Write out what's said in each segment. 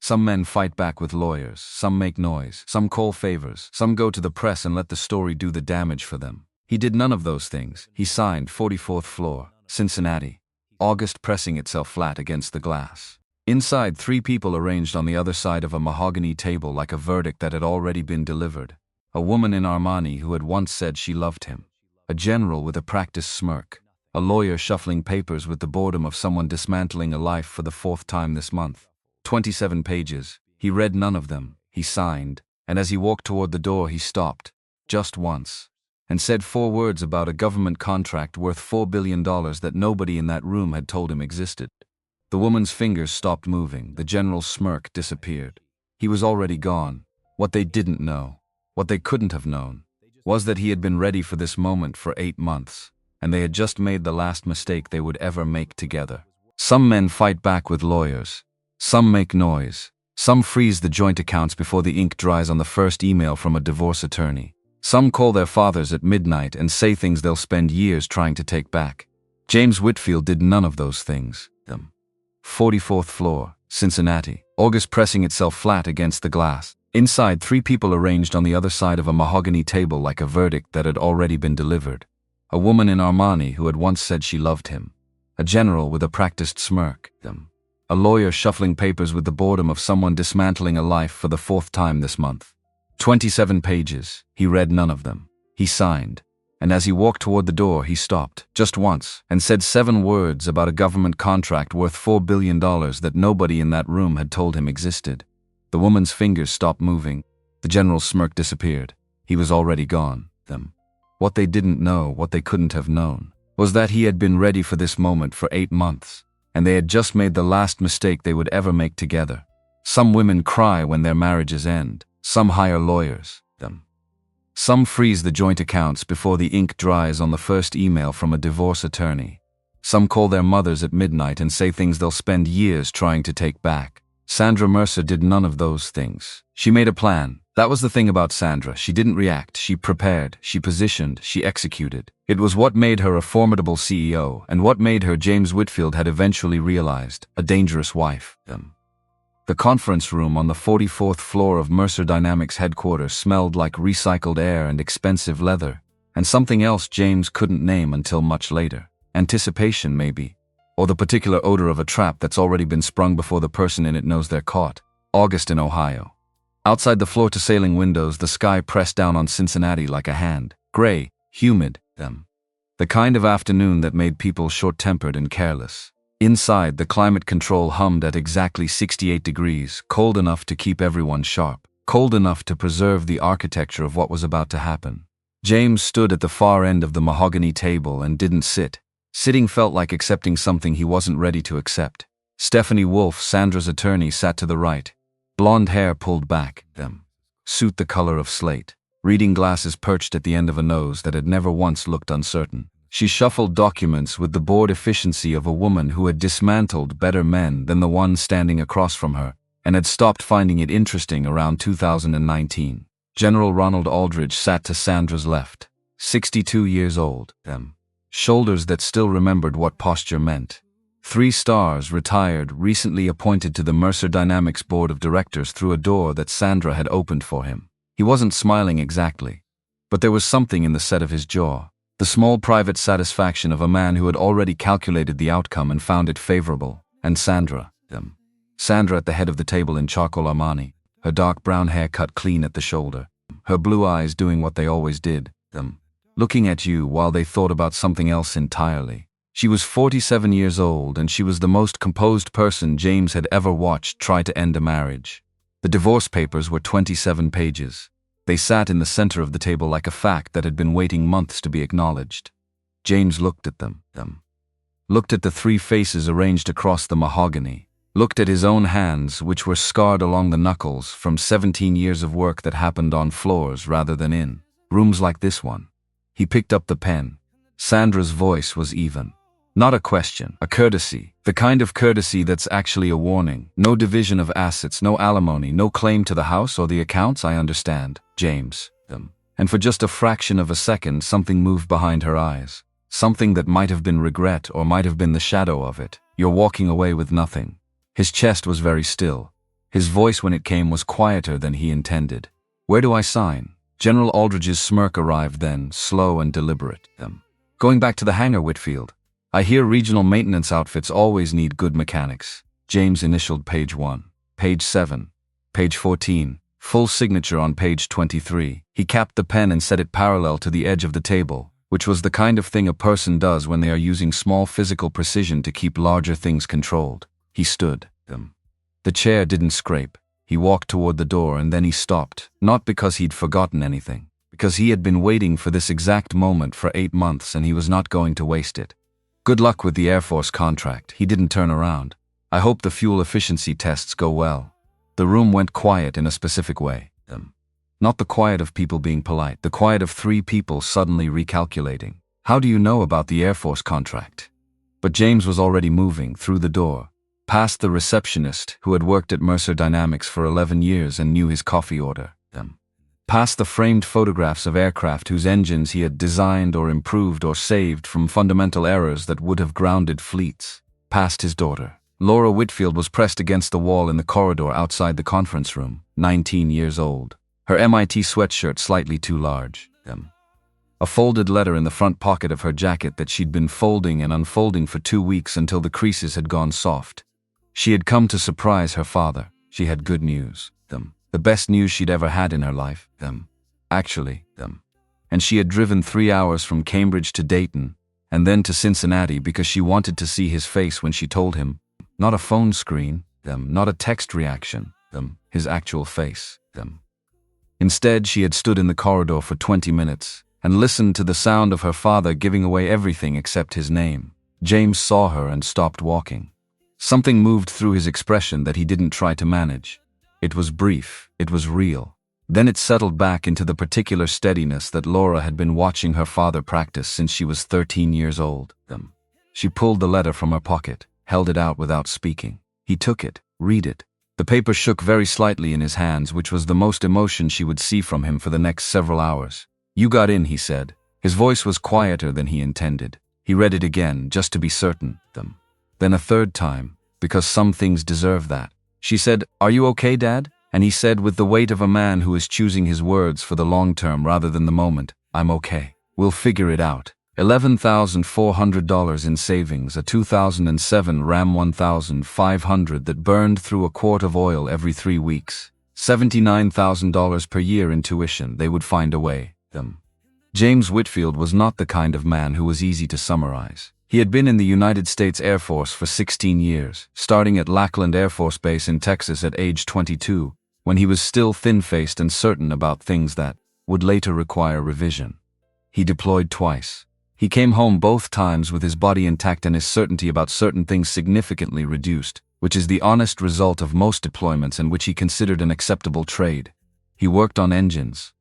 Some men fight back with lawyers, some make noise, some call favors, some go to the press and let the story do the damage for them. He did none of those things. He signed 44th floor, Cincinnati. August pressing itself flat against the glass. Inside, 3 people arranged on the other side of a mahogany table like a verdict that had already been delivered. A woman in Armani who had once said she loved him. A general with a practiced smirk. A lawyer shuffling papers with the boredom of someone dismantling a life for the 4th time this month. 27 pages. He read none of them. He signed, and as he walked toward the door he stopped, just once, and said 4 words about a government contract worth $4 billion that nobody in that room had told him existed. The woman's fingers stopped moving. The general's smirk disappeared. He was already gone. What they didn't know, what they couldn't have known, was that he had been ready for this moment for 8 months, and they had just made the last mistake they would ever make together. Some men fight back with lawyers. Some make noise. Some freeze the joint accounts before the ink dries on the first email from a divorce attorney. Some call their fathers at midnight and say things they'll spend years trying to take back. James Whitfield did none of those things. 44th floor, Cincinnati. August pressing itself flat against the glass. Inside, 3 people arranged on the other side of a mahogany table like a verdict that had already been delivered. A woman in Armani who had once said she loved him. A general with a practiced smirk. A lawyer shuffling papers with the boredom of someone dismantling a life for the 4th time this month. 27 pages. He read none of them. He signed, and as he walked toward the door he stopped, just once, and said 7 words about a government contract worth $4 billion that nobody in that room had told him existed. The woman's fingers stopped moving. The general's smirk disappeared. He was already gone. What they didn't know, what they couldn't have known, was that he had been ready for this moment for 8 months. And they had just made the last mistake they would ever make together. Some women cry when their marriages end. Some hire lawyers. Some freeze the joint accounts before the ink dries on the first email from a divorce attorney. Some call their mothers at midnight and say things they'll spend years trying to take back. Sandra Mercer did none of those things. She made a plan. That was the thing about Sandra. She didn't react. She prepared. She positioned. She executed. It was what made her a formidable CEO, and what made her, James Whitfield had eventually realized, a dangerous wife. The conference room on the 44th floor of Mercer Dynamics headquarters smelled like recycled air and expensive leather, and something else James couldn't name until much later. Anticipation, maybe. Or the particular odor of a trap that's already been sprung before the person in it knows they're caught. August in Ohio. Outside the floor-to-ceiling windows, the sky pressed down on Cincinnati like a hand. Gray, humid, the kind of afternoon that made people short-tempered and careless. Inside, the climate control hummed at exactly 68 degrees, cold enough to keep everyone sharp, cold enough to preserve the architecture of what was about to happen. James stood at the far end of the mahogany table and didn't sit. Sitting felt like accepting something he wasn't ready to accept. Stephanie Wolfe, Sandra's attorney, sat to the right. Blonde hair pulled back, suit the color of slate. Reading glasses perched at the end of a nose that had never once looked uncertain. She shuffled documents with the bored efficiency of a woman who had dismantled better men than the one standing across from her, and had stopped finding it interesting around 2019. General Ronald Aldridge sat to Sandra's left. 62 years old, shoulders that still remembered what posture meant. 3 stars, retired, recently appointed to the Mercer Dynamics board of directors through a door that Sandra had opened for him. He wasn't smiling exactly, but there was something in the set of his jaw. The small private satisfaction of a man who had already calculated the outcome and found it favorable. And Sandra, Sandra at the head of the table in charcoal Armani, her dark brown hair cut clean at the shoulder, her blue eyes doing what they always did, looking at you while they thought about something else entirely. She was 47 years old, and she was the most composed person James had ever watched try to end a marriage. The divorce papers were 27 pages. They sat in the center of the table like a fact that had been waiting months to be acknowledged. James looked at them. Looked at the 3 faces arranged across the mahogany. Looked at his own hands, which were scarred along the knuckles from 17 years of work that happened on floors rather than in rooms like this one. He picked up the pen. Sandra's voice was even. Not a question, a courtesy. The kind of courtesy that's actually a warning. No division of assets, no alimony, no claim to the house or the accounts, I understand, James. And for just a fraction of a second, something moved behind her eyes. Something that might have been regret or might have been the shadow of it. You're walking away with nothing. His chest was very still. His voice when it came was quieter than he intended. "Where do I sign?" General Aldridge's smirk arrived then, slow and deliberate. "Going back to the hangar, Whitfield. I hear regional maintenance outfits always need good mechanics." James initialed page 1. Page 7. Page 14. Full signature on page 23. He capped the pen and set it parallel to the edge of the table, which was the kind of thing a person does when they are using small physical precision to keep larger things controlled. He stood. The chair didn't scrape. He walked toward the door and then he stopped, not because he'd forgotten anything, because he had been waiting for this exact moment for 8 months and he was not going to waste it. "Good luck with the Air Force contract." He didn't turn around. "I hope the fuel efficiency tests go well." The room went quiet in a specific way. Not the quiet of people being polite, the quiet of 3 people suddenly recalculating. "How do you know about the Air Force contract?" But James was already moving through the door, past the receptionist who had worked at Mercer Dynamics for 11 years and knew his coffee order. Past the framed photographs of aircraft whose engines he had designed or improved or saved from fundamental errors that would have grounded fleets. Past his daughter. Laura Whitfield was pressed against the wall in the corridor outside the conference room, 19 years old. Her MIT sweatshirt slightly too large. A folded letter in the front pocket of her jacket that she'd been folding and unfolding for 2 weeks until the creases had gone soft. She had come to surprise her father. She had good news. The best news she'd ever had in her life. Actually. And she had driven 3 hours from Cambridge to Dayton, and then to Cincinnati because she wanted to see his face when she told him. Not a phone screen, not a text reaction, his actual face. Instead, she had stood in the corridor for 20 minutes and listened to the sound of her father giving away everything except his name. James saw her and stopped walking. Something moved through his expression that he didn't try to manage. It was brief, it was real. Then it settled back into the particular steadiness that Laura had been watching her father practice since she was 13 years old. She pulled the letter from her pocket, held it out without speaking. He took it. "Read it." The paper shook very slightly in his hands, which was the most emotion she would see from him for the next several hours. "You got in," he said. His voice was quieter than he intended. He read it again, just to be certain. Then a third time, because some things deserve that. She said, "Are you okay, Dad?" And he said with the weight of a man who is choosing his words for the long term rather than the moment, "I'm okay. We'll figure it out." $11,400 in savings, a 2007 Ram 1500 that burned through a quart of oil every 3 weeks. $79,000 per year in tuition. They would find a way. James Whitfield was not the kind of man who was easy to summarize. He had been in the United States Air Force for 16 years, starting at Lackland Air Force Base in Texas at age 22, when he was still thin-faced and certain about things that would later require revision. He deployed twice. He came home both times with his body intact and his certainty about certain things significantly reduced, which is the honest result of most deployments and which he considered an acceptable trade. He worked on engines,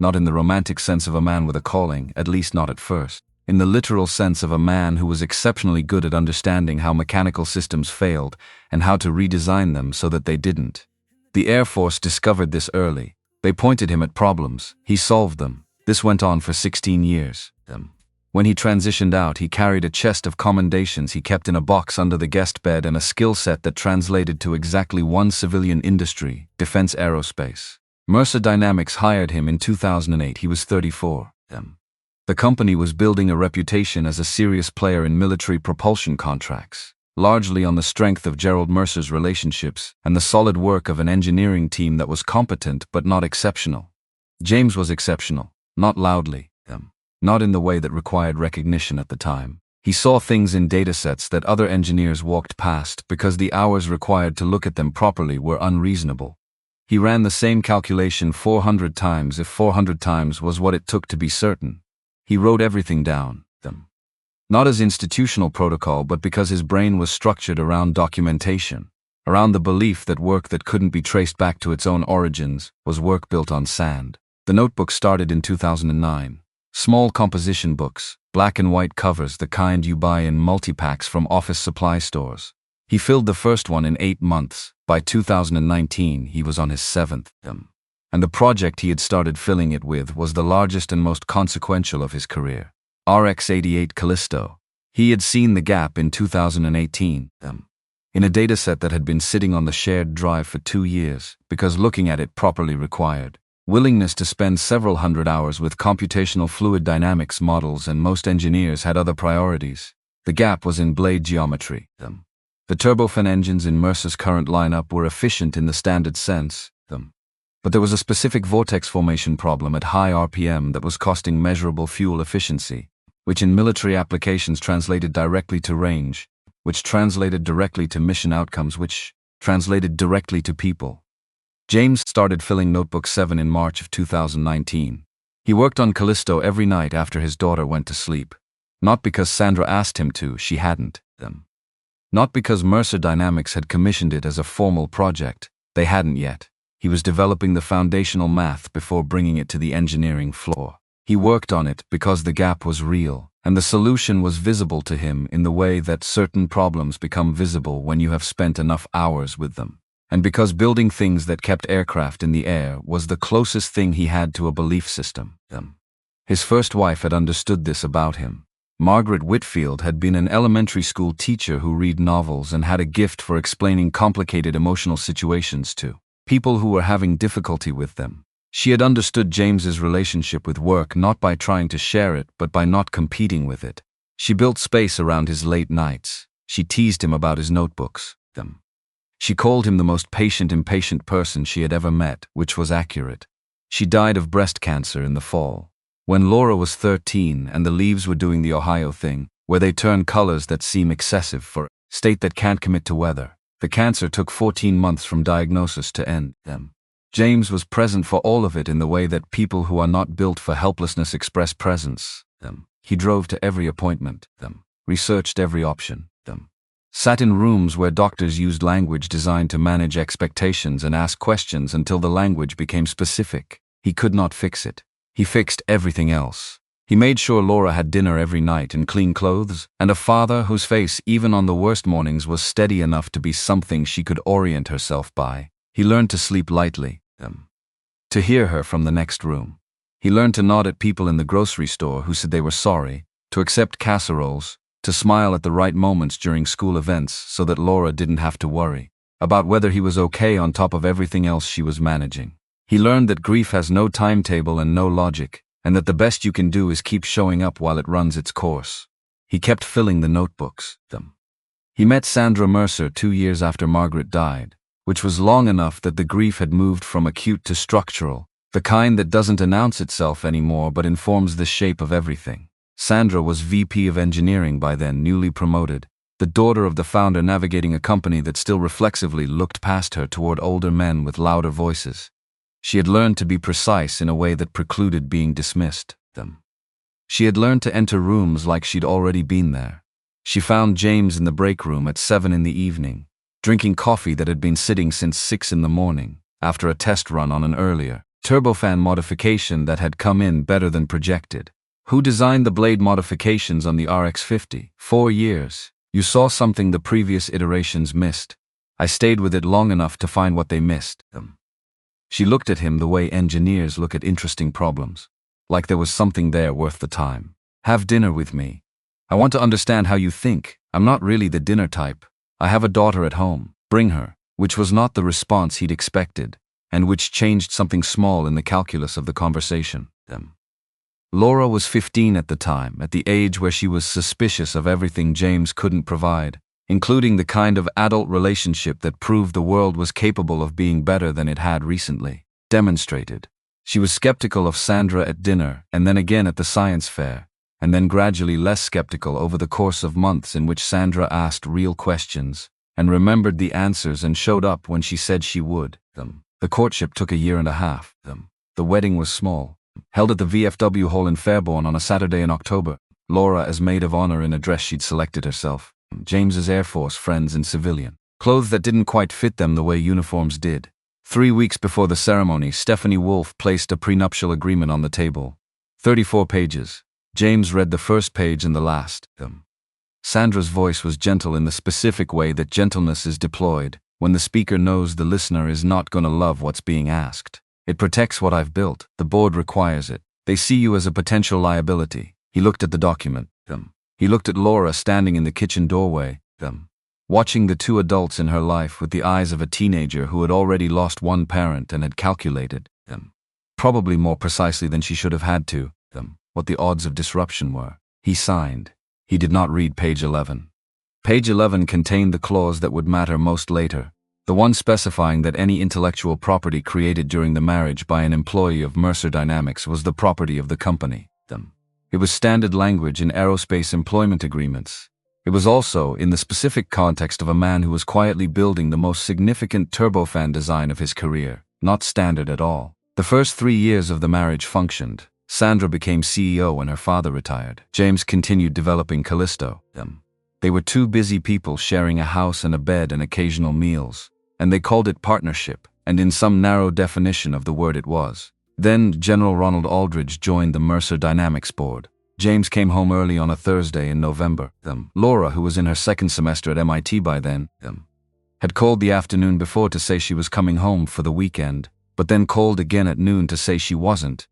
not in the romantic sense of a man with a calling, at least not at first. In the literal sense of a man who was exceptionally good at understanding how mechanical systems failed and how to redesign them so that they didn't. The Air Force discovered this early. They pointed him at problems. He solved them. This went on for 16 years. When he transitioned out, he carried a chest of commendations he kept in a box under the guest bed and a skill set that translated to exactly one civilian industry, defense aerospace. Mercer Dynamics hired him in 2008. He was 34. The company was building a reputation as a serious player in military propulsion contracts, largely on the strength of Gerald Mercer's relationships and the solid work of an engineering team that was competent but not exceptional. James was exceptional, not loudly, not in the way that required recognition at the time. He saw things in datasets that other engineers walked past because the hours required to look at them properly were unreasonable. He ran the same calculation 400 times if 400 times was what it took to be certain. He wrote everything down, not as institutional protocol but because his brain was structured around documentation, around the belief that work that couldn't be traced back to its own origins was work built on sand. The notebook started in 2009. Small composition books, black and white covers, the kind you buy in multi-packs from office supply stores. He filled the first one in 8 months. By 2019, he was on his 7th. And the project he had started filling it with was the largest and most consequential of his career. RX-88 Callisto. He had seen the gap in 2018. in a dataset that had been sitting on the shared drive for 2 years, because looking at it properly required willingness to spend several hundred hours with computational fluid dynamics models, and most engineers had other priorities. The gap was in blade geometry. The turbofan engines in Mercer's current lineup were efficient in the standard sense, but there was a specific vortex formation problem at high RPM that was costing measurable fuel efficiency, which in military applications translated directly to range, which translated directly to mission outcomes, which translated directly to people. James started filling Notebook 7 in March of 2019. He worked on Callisto every night after his daughter went to sleep. Not because Sandra asked him to, she hadn't. Not because Mercer Dynamics had commissioned it as a formal project, they hadn't yet. He was developing the foundational math before bringing it to the engineering floor. He worked on it because the gap was real, and the solution was visible to him in the way that certain problems become visible when you have spent enough hours with them. And because building things that kept aircraft in the air was the closest thing he had to a belief system. His first wife had understood this about him. Margaret Whitfield had been an elementary school teacher who read novels and had a gift for explaining complicated emotional situations to people who were having difficulty with them. She had understood James's relationship with work not by trying to share it, but by not competing with it. She built space around his late nights. She teased him about his notebooks. She called him the most impatient person she had ever met, which was accurate. She died of breast cancer in the fall. When Laura was 13 and the leaves were doing the Ohio thing, where they turn colors that seem excessive for a state that can't commit to weather, the cancer took 14 months from diagnosis to end. James was present for all of it in the way that people who are not built for helplessness express presence. He drove to every appointment. Researched every option. Sat in rooms where doctors used language designed to manage expectations and ask questions until the language became specific. He could not fix it. He fixed everything else. He made sure Laura had dinner every night and clean clothes, and a father whose face, even on the worst mornings, was steady enough to be something she could orient herself by. He learned to sleep lightly, to hear her from the next room. He learned to nod at people in the grocery store who said they were sorry, to accept casseroles, to smile at the right moments during school events so that Laura didn't have to worry about whether he was okay on top of everything else she was managing. He learned that grief has no timetable and no logic, and that the best you can do is keep showing up while it runs its course. He kept filling the notebooks. He met Sandra Mercer 2 years after Margaret died, which was long enough that the grief had moved from acute to structural, the kind that doesn't announce itself anymore but informs the shape of everything. Sandra was VP of Engineering by then, newly promoted, the daughter of the founder navigating a company that still reflexively looked past her toward older men with louder voices. She had learned to be precise in a way that precluded being dismissed. She had learned to enter rooms like she'd already been there. She found James in the break room at 7 in the evening, drinking coffee that had been sitting since 6 in the morning, after a test run on an earlier turbofan modification that had come in better than projected. Who designed the blade modifications on the RX-50? 4 years. You saw something the previous iterations missed. I stayed with it long enough to find what they missed. She looked at him the way engineers look at interesting problems, like there was something there worth the time. Have dinner with me. I want to understand how you think. I'm not really the dinner type. I have a daughter at home. Bring her. Which was not the response he'd expected, and which changed something small in the calculus of the conversation. Laura was 15 at the time, at the age where she was suspicious of everything James couldn't provide, including the kind of adult relationship that proved the world was capable of being better than it had recently demonstrated. She was skeptical of Sandra at dinner, and then again at the science fair, and then gradually less skeptical over the course of months in which Sandra asked real questions, and remembered the answers and showed up when she said she would. The courtship took a year and a half. The wedding was small, held at the VFW Hall in Fairborn on a Saturday in October. Laura as maid of honor in a dress she'd selected herself. James's Air Force friends in civilian clothes that didn't quite fit them the way uniforms did. 3 weeks before the ceremony, Stephanie Wolfe placed a prenuptial agreement on the table. 34 pages. James read the first page and the last. Sandra's voice was gentle in the specific way that gentleness is deployed when the speaker knows the listener is not going to love what's being asked. It protects what I've built. The board requires it. They see you as a potential liability. He looked at the document. He looked at Laura standing in the kitchen doorway. watching the two adults in her life with the eyes of a teenager who had already lost one parent and had calculated them, probably more precisely than she should have had to, what the odds of disruption were. He signed. He did not read page 11. Page 11 contained the clause that would matter most later, the one specifying that any intellectual property created during the marriage by an employee of Mercer Dynamics was the property of the company. It was standard language in aerospace employment agreements. It was also in the specific context of a man who was quietly building the most significant turbofan design of his career, not standard at all. The first 3 years of the marriage functioned. Sandra became CEO when her father retired. James continued developing Callisto. They were two busy people sharing a house and a bed and occasional meals, and they called it partnership, and in some narrow definition of the word it was. Then General Ronald Aldridge joined the Mercer Dynamics board. James came home early on a Thursday in November. Laura, who was in her second semester at MIT by then, had called the afternoon before to say she was coming home for the weekend, but then called again at noon to say she wasn't.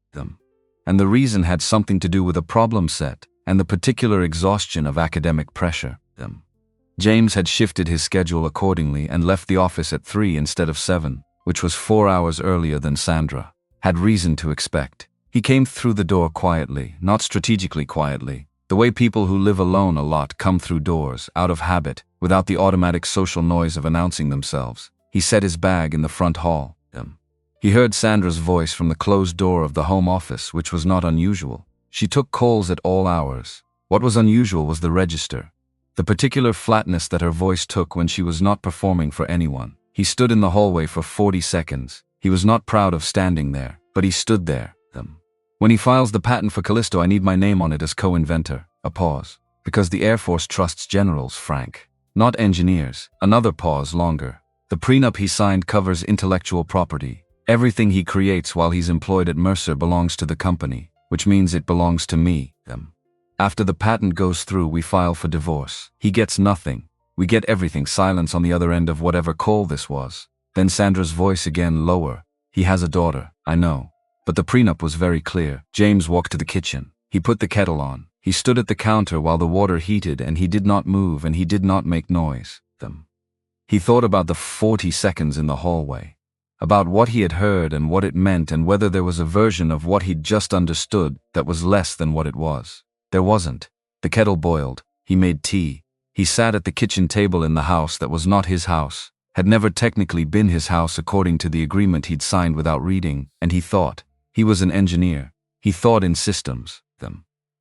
And the reason had something to do with a problem set and the particular exhaustion of academic pressure. James had shifted his schedule accordingly and left the office at 3 instead of 7, which was 4 hours earlier than Sandra had reason to expect. He came through the door quietly, not strategically quietly, the way people who live alone a lot come through doors, out of habit, without the automatic social noise of announcing themselves. He set his bag in the front hall. He heard Sandra's voice from the closed door of the home office, which was not unusual. She took calls at all hours. What was unusual was the register, the particular flatness that her voice took when she was not performing for anyone. He stood in the hallway for 40 seconds. He was not proud of standing there, but he stood there. When he files the patent for Callisto, I need my name on it as co-inventor. A pause. Because the Air Force trusts generals, Frank, not engineers. Another pause longer. The prenup he signed covers intellectual property. Everything he creates while he's employed at Mercer belongs to the company, which means it belongs to me. After the patent goes through, we file for divorce. He gets nothing. We get everything. Silence on the other end of whatever call this was. Then Sandra's voice again, lower. He has a daughter, I know. But the prenup was very clear. James walked to the kitchen. He put the kettle on. He stood at the counter while the water heated, and he did not move and he did not make noise. He thought about the 40 seconds in the hallway, about what he had heard and what it meant, and whether there was a version of what he'd just understood that was less than what it was. There wasn't. The kettle boiled. He made tea. He sat at the kitchen table in the house that was not his house, had never technically been his house according to the agreement he'd signed without reading, and he thought. He was an engineer. He thought in systems.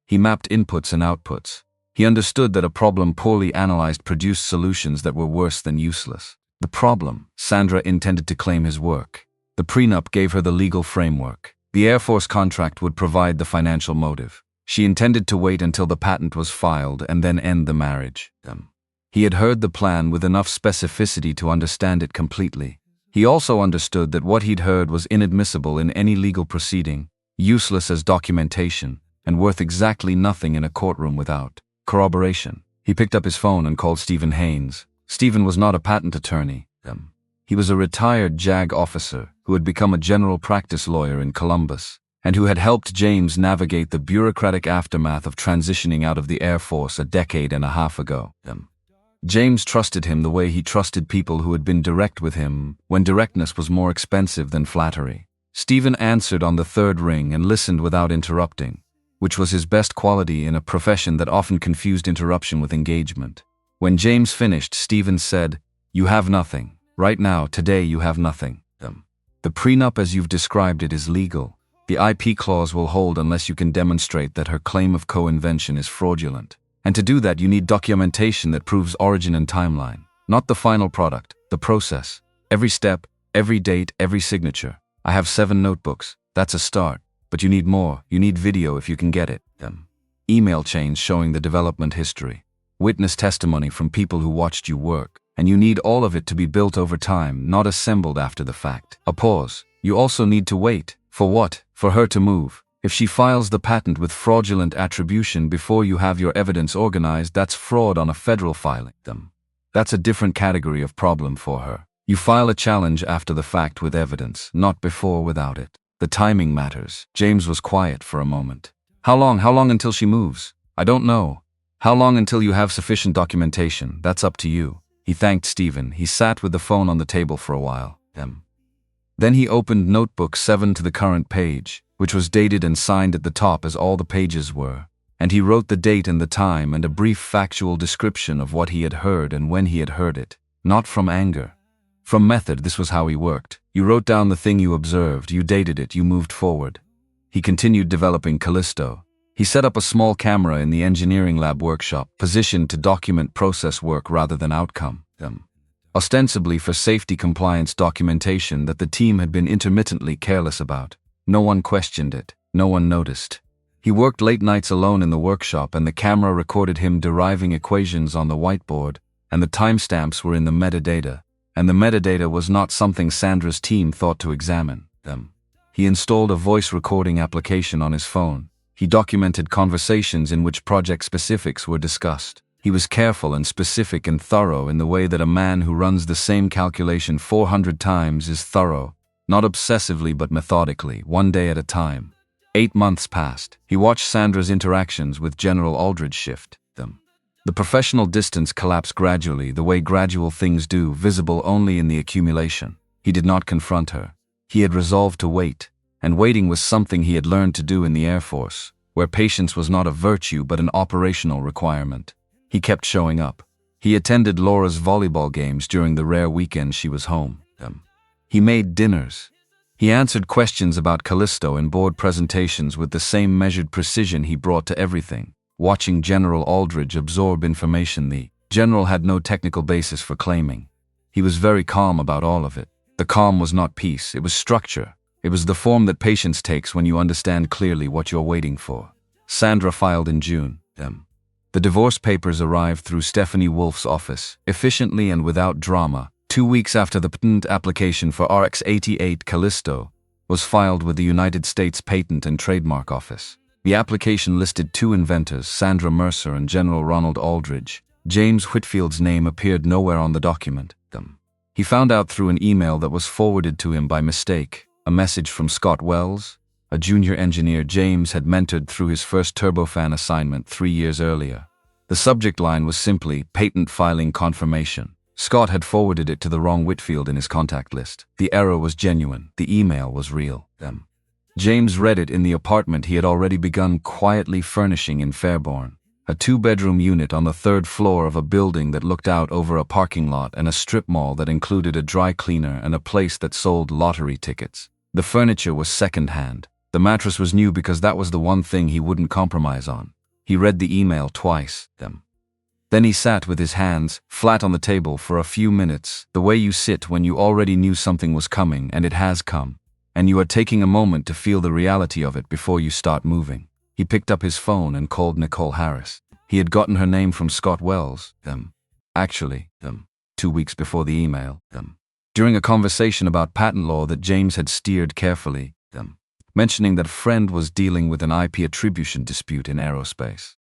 He mapped inputs and outputs. He understood that a problem poorly analyzed produced solutions that were worse than useless. The problem, Sandra intended to claim his work. The prenup gave her the legal framework. The Air Force contract would provide the financial motive. She intended to wait until the patent was filed and then end the marriage. He had heard the plan with enough specificity to understand it completely. He also understood that what he'd heard was inadmissible in any legal proceeding, useless as documentation, and worth exactly nothing in a courtroom without corroboration. He picked up his phone and called Stephen Haynes. Stephen was not a patent attorney. He was a retired JAG officer who had become a general practice lawyer in Columbus, and who had helped James navigate the bureaucratic aftermath of transitioning out of the Air Force a decade and a half ago. James trusted him the way he trusted people who had been direct with him when directness was more expensive than flattery. Stephen answered on the third ring and listened without interrupting, which was his best quality in a profession that often confused interruption with engagement. When James finished, Stephen said, "You have nothing. Right now, today you have nothing. The prenup as you've described it is legal. The IP clause will hold unless you can demonstrate that her claim of co-invention is fraudulent. And to do that, you need documentation that proves origin and timeline. Not the final product, the process. Every step, every date, every signature. I have 7 notebooks. That's a start. But you need more. You need video if you can get it. Email chains showing the development history. Witness testimony from people who watched you work. And you need all of it to be built over time, not assembled after the fact." A pause. "You also need to wait. For what? For her to move. If she files the patent with fraudulent attribution before you have your evidence organized, that's fraud on a federal filing. That's a different category of problem for her. You file a challenge after the fact with evidence, not before without it. The timing matters." James was quiet for a moment. How long until she moves? I don't know. How long until you have sufficient documentation? That's up to you. He thanked Stephen. He sat with the phone on the table for a while. Then he opened notebook 7 to the current page, which was dated and signed at the top as all the pages were, and he wrote the date and the time and a brief factual description of what he had heard and when he had heard it. Not from anger. From method. This was how he worked. You wrote down the thing you observed, you dated it, you moved forward. He continued developing Callisto. He set up a small camera in the engineering lab workshop, positioned to document process work rather than outcome. Ostensibly for safety compliance documentation that the team had been intermittently careless about. No one questioned it. No one noticed. He worked late nights alone in the workshop, and the camera recorded him deriving equations on the whiteboard, and the timestamps were in the metadata, and the metadata was not something Sandra's team thought to examine. He installed a voice recording application on his phone. He documented conversations in which project specifics were discussed. He was careful and specific and thorough in the way that a man who runs the same calculation 400 times is thorough, not obsessively but methodically, one day at a time. 8 months passed. He watched Sandra's interactions with General Aldridge shift. The professional distance collapsed gradually, the way gradual things do, visible only in the accumulation. He did not confront her. He had resolved to wait, and waiting was something he had learned to do in the Air Force, where patience was not a virtue but an operational requirement. He kept showing up. He attended Laura's volleyball games during the rare weekends she was home. He made dinners. He answered questions about Callisto in board presentations with the same measured precision he brought to everything. Watching General Aldridge absorb information, the general had no technical basis for claiming. He was very calm about all of it. The calm was not peace, it was structure. It was the form that patience takes when you understand clearly what you're waiting for. Sandra filed in June. The divorce papers arrived through Stephanie Wolf's office, efficiently and without drama, 2 weeks after the patent application for RX-88 Callisto was filed with the United States Patent and Trademark Office. The application listed 2 inventors, Sandra Mercer and General Ronald Aldridge. James Whitfield's name appeared nowhere on the document. He found out through an email that was forwarded to him by mistake, a message from Scott Wells, a junior engineer James had mentored through his first turbofan assignment 3 years earlier. The subject line was simply, patent filing confirmation. Scott had forwarded it to the wrong Whitfield in his contact list. The error was genuine. The email was real. James read it in the apartment he had already begun quietly furnishing in Fairborn, a 2-bedroom unit on the 3rd floor of a building that looked out over a parking lot and a strip mall that included a dry cleaner and a place that sold lottery tickets. The furniture was second-hand. The mattress was new because that was the one thing he wouldn't compromise on. He read the email twice. Then he sat with his hands flat on the table for a few minutes, the way you sit when you already knew something was coming and it has come, and you are taking a moment to feel the reality of it before you start moving. He picked up his phone and called Nicole Harris. He had gotten her name from Scott Wells. Actually, 2 weeks before the email. During a conversation about patent law that James had steered carefully. Mentioning that a friend was dealing with an IP attribution dispute in aerospace.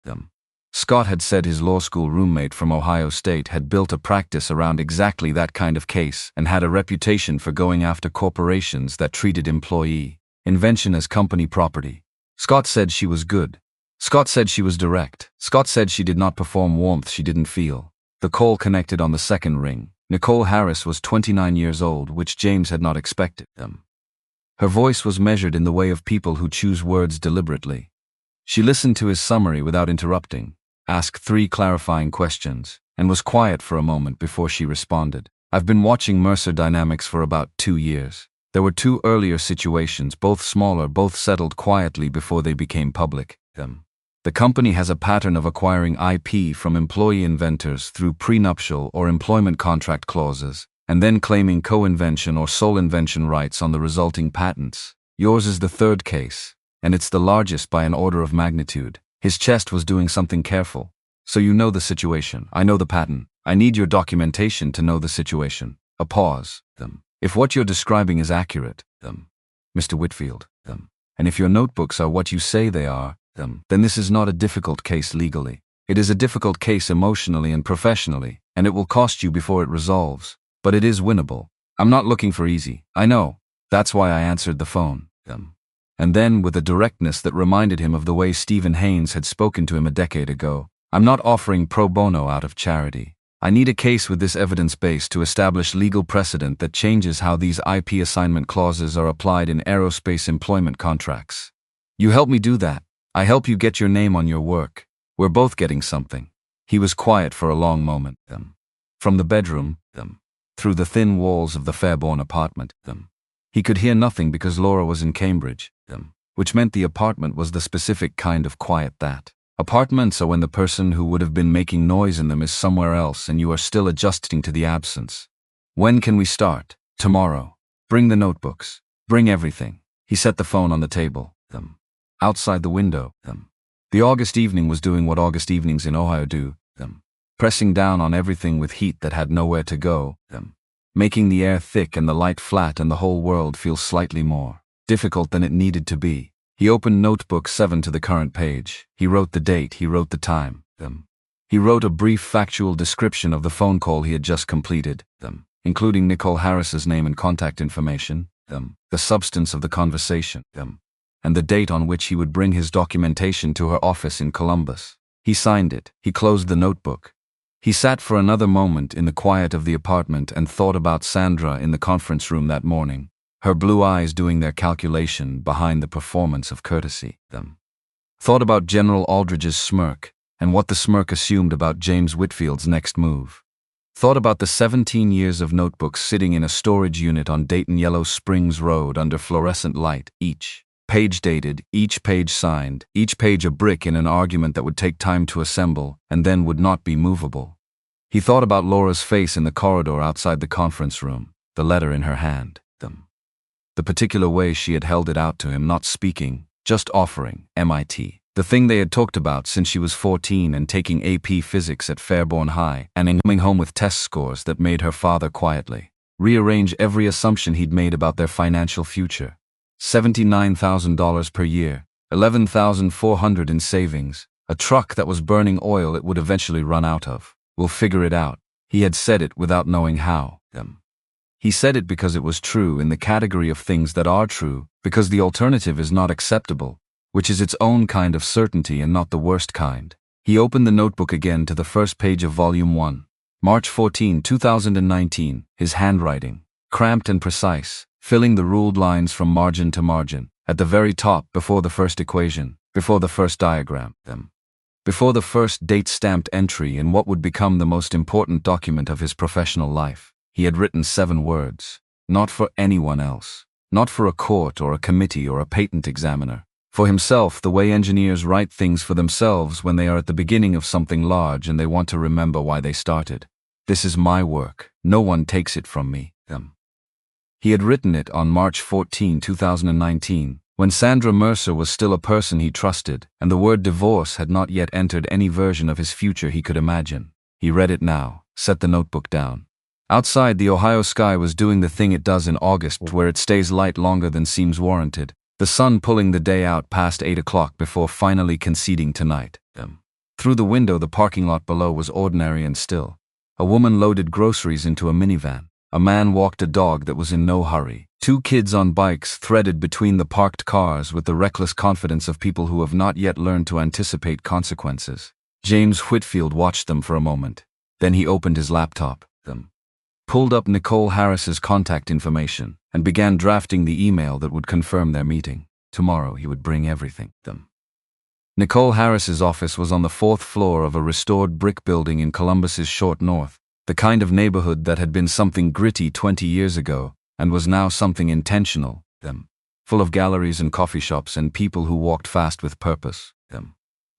Scott had said his law school roommate from Ohio State had built a practice around exactly that kind of case and had a reputation for going after corporations that treated employee invention as company property. Scott said she was good. Scott said she was direct. Scott said she did not perform warmth she didn't feel. The call connected on the second ring. Nicole Harris was 29 years old, which James had not expected. Her voice was measured in the way of people who choose words deliberately. She listened to his summary without interrupting, asked 3 clarifying questions, and was quiet for a moment before she responded. I've been watching Mercer Dynamics for about 2 years. There were 2 earlier situations, both smaller, both settled quietly before they became public. The company has a pattern of acquiring IP from employee inventors through prenuptial or employment contract clauses, and then claiming co-invention or sole invention rights on the resulting patents. Yours is the 3rd case, and it's the largest by an order of magnitude. His chest was doing something careful. So you know the situation. I know the pattern. I need your documentation to know the situation. A pause. If what you're describing is accurate, Mr. Whitfield, and if your notebooks are what you say they are, then this is not a difficult case legally. It is a difficult case emotionally and professionally, and it will cost you before it resolves. But it is winnable. I'm not looking for easy. I know. That's why I answered the phone. And then, with a directness that reminded him of the way Stephen Haynes had spoken to him a decade ago, I'm not offering pro bono out of charity. I need a case with this evidence base to establish legal precedent that changes how these IP assignment clauses are applied in aerospace employment contracts. You help me do that. I help you get your name on your work. We're both getting something. He was quiet for a long moment. From the bedroom, through the thin walls of the Fairborn apartment, he could hear nothing because Laura was in Cambridge, which meant the apartment was the specific kind of quiet that. Apartments are when the person who would have been making noise in them is somewhere else and you are still adjusting to the absence. When can we start? Tomorrow. Bring the notebooks. Bring everything. He set the phone on the table. Outside the window. The August evening was doing what August evenings in Ohio do. Pressing down on everything with heat that had nowhere to go. Making the air thick and the light flat and the whole world feel slightly more difficult than it needed to be. He opened notebook 7 to the current page. He wrote the date, he wrote the time. He wrote a brief factual description of the phone call he had just completed, including Nicole Harris's name and contact information, the substance of the conversation, and the date on which he would bring his documentation to her office in Columbus. He signed it. He closed the notebook. He sat for another moment in the quiet of the apartment and thought about Sandra in the conference room that morning, her blue eyes doing their calculation behind the performance of courtesy. Thought about General Aldridge's smirk and what the smirk assumed about James Whitfield's next move. Thought about the 17 years of notebooks sitting in a storage unit on Dayton Yellow Springs Road under fluorescent light, each page dated, each page signed, each page a brick in an argument that would take time to assemble and then would not be movable. He thought about Laura's face in the corridor outside the conference room, the letter in her hand. The particular way she had held it out to him, not speaking, just offering, MIT. The thing they had talked about since she was 14 and taking AP physics at Fairborn High and coming home with test scores that made her father quietly rearrange every assumption he'd made about their financial future. $79,000 per year, $11,400 in savings, a truck that was burning oil it would eventually run out of. We'll figure it out. He had said it without knowing how. He said it because it was true in the category of things that are true, because the alternative is not acceptable, which is its own kind of certainty and not the worst kind. He opened the notebook again to the first page of Volume 1. March 14, 2019, his handwriting, cramped and precise, filling the ruled lines from margin to margin, at the very top before the first equation, before the first diagram, before the first date-stamped entry in what would become the most important document of his professional life. He had written 7 words, not for anyone else, not for a court or a committee or a patent examiner. For himself, the way engineers write things for themselves when they are at the beginning of something large and they want to remember why they started. This is my work. No one takes it from me. He had written it on March 14, 2019, when Sandra Mercer was still a person he trusted, and the word divorce had not yet entered any version of his future he could imagine. He read it now, set the notebook down. Outside, the Ohio sky was doing the thing it does in August, where it stays light longer than seems warranted, the sun pulling the day out past 8 o'clock before finally conceding to night. Through the window, the parking lot below was ordinary and still. A woman loaded groceries into a minivan. A man walked a dog that was in no hurry. 2 kids on bikes threaded between the parked cars with the reckless confidence of people who have not yet learned to anticipate consequences. James Whitfield watched them for a moment. Then he opened his laptop, pulled up Nicole Harris's contact information, and began drafting the email that would confirm their meeting. Tomorrow he would bring everything. Nicole Harris's office was on the 4th floor of a restored brick building in Columbus's short north, the kind of neighborhood that had been something gritty 20 years ago and was now something intentional, full of galleries and coffee shops and people who walked fast with purpose.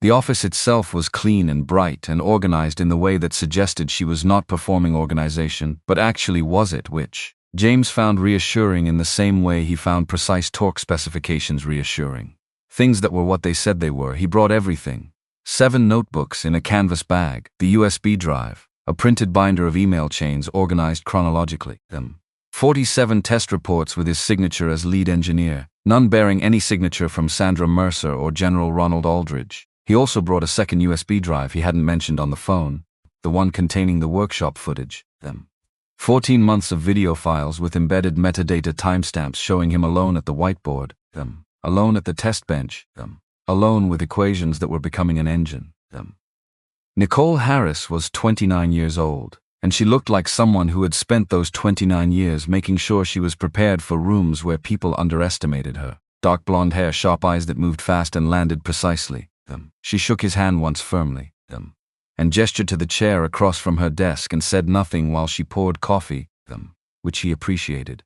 The office itself was clean and bright and organized in the way that suggested she was not performing organization, but actually was it, which James found reassuring in the same way he found precise torque specifications reassuring. Things that were what they said they were. He brought everything. 7 notebooks in a canvas bag, the USB drive, a printed binder of email chains organized chronologically, 47 test reports with his signature as lead engineer, none bearing any signature from Sandra Mercer or General Ronald Aldridge. He also brought a second USB drive he hadn't mentioned on the phone, the one containing the workshop footage. 14 months of video files with embedded metadata timestamps showing him alone at the whiteboard, alone at the test bench, alone with equations that were becoming an engine. Nicole Harris was 29 years old, and she looked like someone who had spent those 29 years making sure she was prepared for rooms where people underestimated her. Dark blonde hair, sharp eyes that moved fast and landed precisely. She shook his hand once firmly, and gestured to the chair across from her desk and said nothing while she poured coffee, which he appreciated.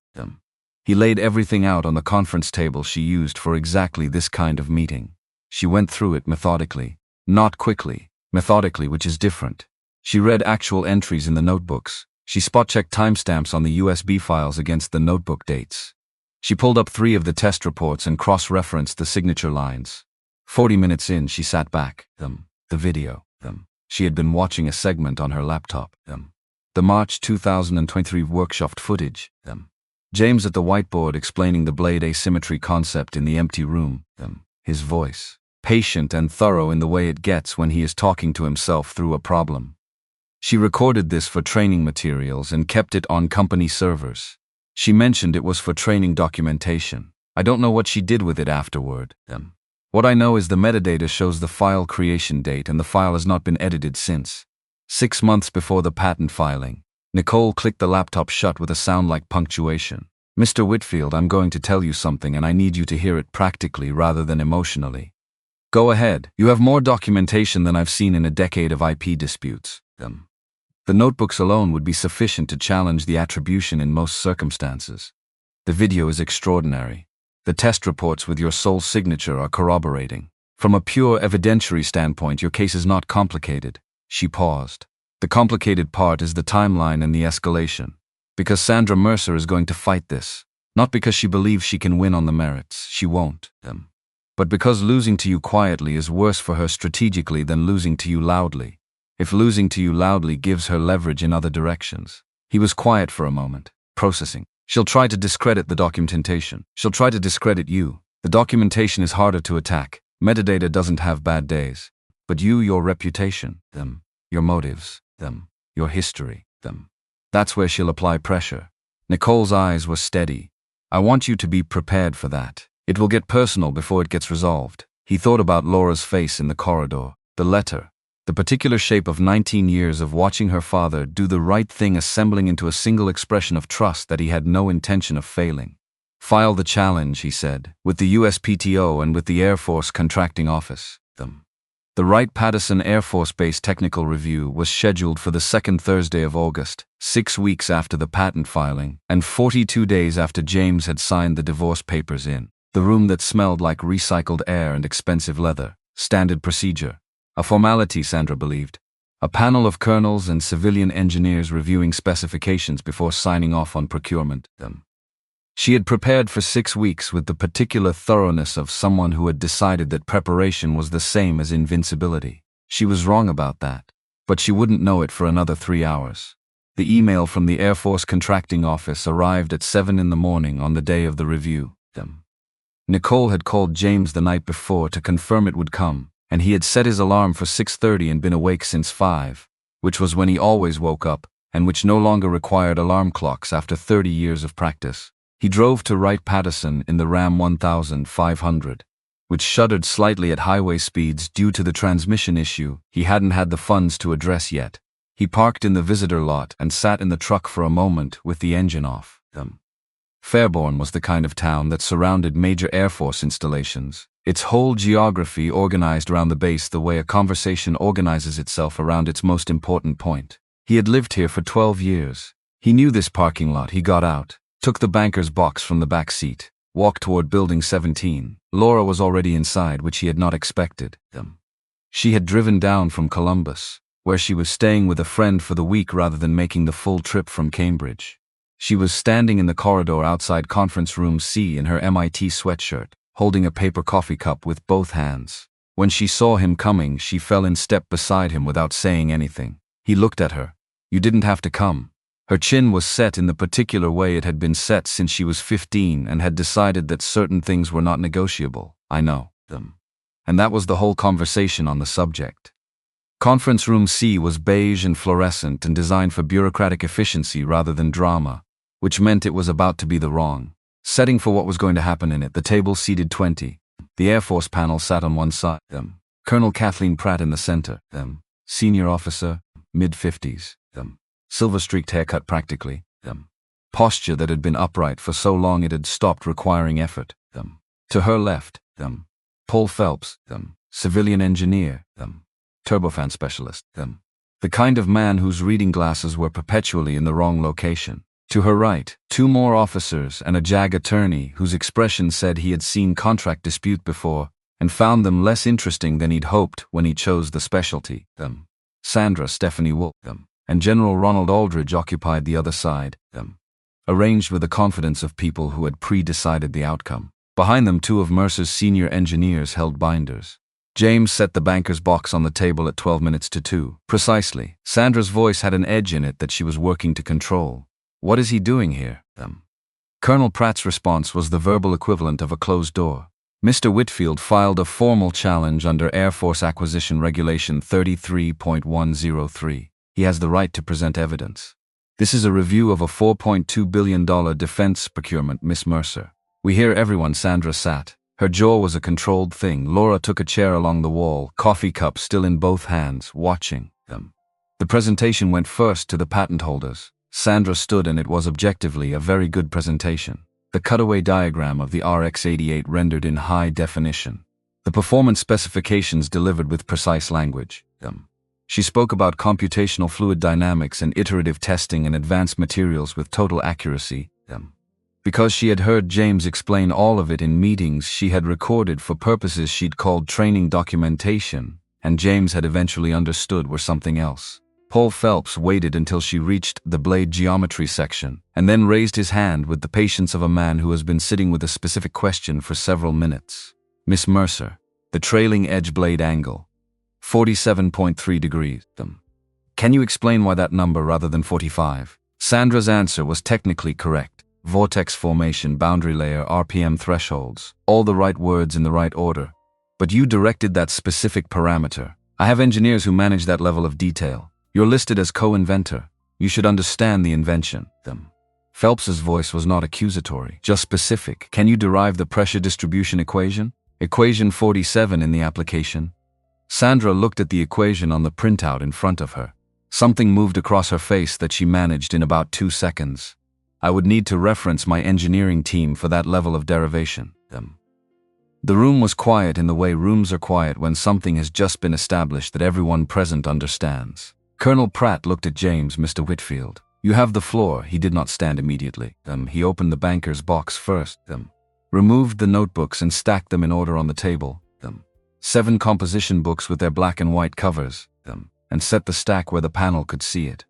He laid everything out on the conference table she used for exactly this kind of meeting. She went through it methodically, not quickly, methodically, which is different. She read actual entries in the notebooks. She spot-checked timestamps on the USB files against the notebook dates. She pulled up 3 of the test reports and cross-referenced the signature lines. 40 minutes in, she sat back. The video. She had been watching a segment on her laptop. The March 2023 workshop footage. James at the whiteboard explaining the blade asymmetry concept in the empty room. His voice, patient and thorough in the way it gets when he is talking to himself through a problem. She recorded this for training materials and kept it on company servers. She mentioned it was for training documentation. I don't know what she did with it afterward. What I know is the metadata shows the file creation date and the file has not been edited since. 6 months before the patent filing. Nicole clicked the laptop shut with a sound like punctuation. Mr. Whitfield, I'm going to tell you something and I need you to hear it practically rather than emotionally. Go ahead. You have more documentation than I've seen in a decade of IP disputes. The notebooks alone would be sufficient to challenge the attribution in most circumstances. The video is extraordinary. The test reports with your sole signature are corroborating. From a pure evidentiary standpoint, your case is not complicated. She paused. The complicated part is the timeline and the escalation. Because Sandra Mercer is going to fight this. Not because she believes she can win on the merits. She won't. But because losing to you quietly is worse for her strategically than losing to you loudly. If losing to you loudly gives her leverage in other directions. He was quiet for a moment, processing. She'll try to discredit the documentation. She'll try to discredit you. The documentation is harder to attack. Metadata doesn't have bad days. But you, your reputation, your motives, your history, that's where she'll apply pressure. Nicole's eyes were steady. I want you to be prepared for that. It will get personal before it gets resolved. He thought about Laura's face in the corridor, the letter, the particular shape of 19 years of watching her father do the right thing, assembling into a single expression of trust that he had no intention of failing. File the challenge, he said, with the USPTO and with the Air Force Contracting Office. The Wright-Patterson Air Force Base Technical Review was scheduled for the second Thursday of August, 6 weeks after the patent filing, and 42 days after James had signed the divorce papers in the room that smelled like recycled air and expensive leather. Standard procedure. A formality, Sandra believed. A panel of colonels and civilian engineers reviewing specifications before signing off on procurement. She had prepared for 6 weeks with the particular thoroughness of someone who had decided that preparation was the same as invincibility. She was wrong about that, but she wouldn't know it for another 3 hours. The email from the Air Force Contracting Office arrived at 7 in the morning on the day of the review. Nicole had called James the night before to confirm it would come, and he had set his alarm for 6:30 and been awake since 5, which was when he always woke up, and which no longer required alarm clocks after 30 years of practice. He drove to Wright-Patterson in the Ram 1500, which shuddered slightly at highway speeds due to the transmission issue he hadn't had the funds to address yet. He parked in the visitor lot and sat in the truck for a moment with the engine off. Fairborn was the kind of town that surrounded major Air Force installations, its whole geography organized around the base the way a conversation organizes itself around its most important point. He had lived here for 12 years. He knew this parking lot. He got out, took the banker's box from the back seat, walked toward Building 17. Laura was already inside, which he had not expected. She had driven down from Columbus, where she was staying with a friend for the week rather than making the full trip from Cambridge. She was standing in the corridor outside Conference Room C in her MIT sweatshirt, holding a paper coffee cup with both hands. When she saw him coming, she fell in step beside him without saying anything. He looked at her. You didn't have to come. Her chin was set in the particular way it had been set since she was 15 and had decided that certain things were not negotiable. I know them. And that was the whole conversation on the subject. Conference Room C was beige and fluorescent and designed for bureaucratic efficiency rather than drama, which meant it was about to be the wrong setting for what was going to happen in it. The table seated 20. The Air Force panel sat on one side. Colonel Kathleen Pratt in the center. Senior officer, mid-50s. Silver-streaked haircut practically. Posture that had been upright for so long it had stopped requiring effort. To her left. Paul Phelps. Civilian engineer. Turbofan specialist. The kind of man whose reading glasses were perpetually in the wrong location. To her right, two more officers and a JAG attorney whose expression said he had seen contract dispute before and found them less interesting than he'd hoped when he chose the specialty. Sandra Stephanie Wolf and General Ronald Aldridge occupied the other side, arranged with the confidence of people who had pre-decided the outcome. Behind them, two of Mercer's senior engineers held binders. James set the banker's box on the table at 12 minutes to 2. Precisely. Sandra's voice had an edge in it that she was working to control. What is he doing here? Colonel Pratt's response was the verbal equivalent of a closed door. Mr. Whitfield filed a formal challenge under Air Force Acquisition Regulation 33.103. He has the right to present evidence. This is a review of a $4.2 billion defense procurement, Miss Mercer. We hear everyone. Sandra sat. Her jaw was a controlled thing. Laura took a chair along the wall, coffee cup still in both hands, watching them. The presentation went first to the patent holders. Sandra stood, and it was objectively a very good presentation. The cutaway diagram of the RX-88 rendered in high definition. The performance specifications delivered with precise language. She spoke about computational fluid dynamics and iterative testing and advanced materials with total accuracy. Because she had heard James explain all of it in meetings she had recorded for purposes she'd called training documentation, and James had eventually understood were something else. Paul Phelps waited until she reached the blade geometry section, and then raised his hand with the patience of a man who has been sitting with a specific question for several minutes. Miss Mercer, the trailing edge blade angle. 47.3 degrees. Can you explain why that number rather than 45? Sandra's answer was technically correct. Vortex formation, boundary layer, RPM thresholds, all the right words in the right order. But you directed that specific parameter. I have engineers who manage that level of detail. You're listed as co-inventor. You should understand the invention. Phelps's voice was not accusatory, just specific. Can you derive the pressure distribution equation? Equation 47 in the application. Sandra looked at the equation on the printout in front of her. Something moved across her face that she managed in about 2 seconds. I would need to reference my engineering team for that level of derivation. The room was quiet in the way rooms are quiet when something has just been established that everyone present understands. Colonel Pratt looked at James. Mr. Whitfield, you have the floor. He did not stand immediately. He opened the banker's box first. Removed the notebooks and stacked them in order on the table. 7 composition books with their black and white covers. And set the stack where the panel could see it.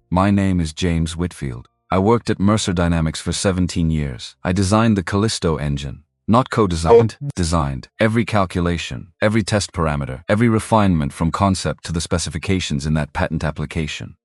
My name is James Whitfield. I worked at Mercer Dynamics for 17 years. I designed the Callisto engine. Not co-designed, designed. Every calculation, every test parameter, every refinement from concept to the specifications in that patent application.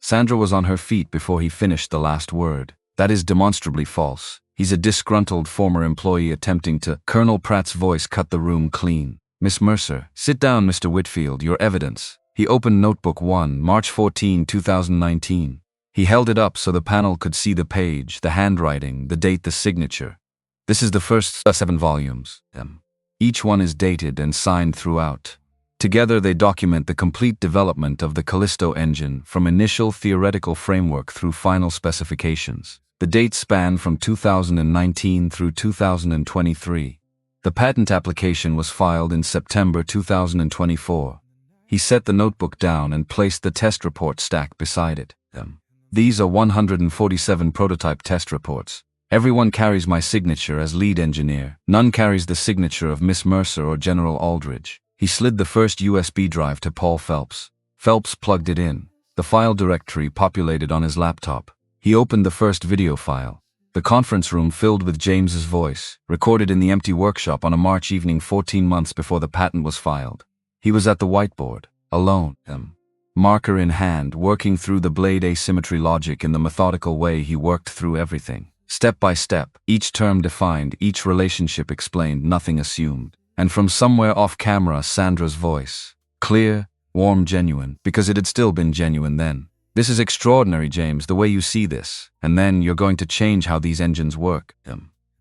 Sandra was on her feet before he finished the last word. That is demonstrably false. He's a disgruntled former employee attempting to... Colonel Pratt's voice cut the room clean. Miss Mercer, sit down. Mr. Whitfield, your evidence. He opened Notebook 1, March 14, 2019. He held it up so the panel could see the page, the handwriting, the date, the signature. This is the first 7 volumes. Each one is dated and signed throughout. Together they document the complete development of the Callisto engine from initial theoretical framework through final specifications. The dates span from 2019 through 2023. The patent application was filed in September 2024. He set the notebook down and placed the test report stack beside it. These are 147 prototype test reports. Everyone carries my signature as lead engineer. None carries the signature of Miss Mercer or General Aldridge. He slid the first USB drive to Paul Phelps. Phelps plugged it in. The file directory populated on his laptop. He opened the first video file. The conference room filled with James's voice, recorded in the empty workshop on a March evening 14 months before the patent was filed. He was at the whiteboard, alone, marker in hand, working through the blade asymmetry logic in the methodical way he worked through everything. Step by step, each term defined, each relationship explained, nothing assumed. And from somewhere off camera, Sandra's voice. Clear, warm, genuine, because it had still been genuine then. This is extraordinary, James, the way you see this. And then you're going to change how these engines work.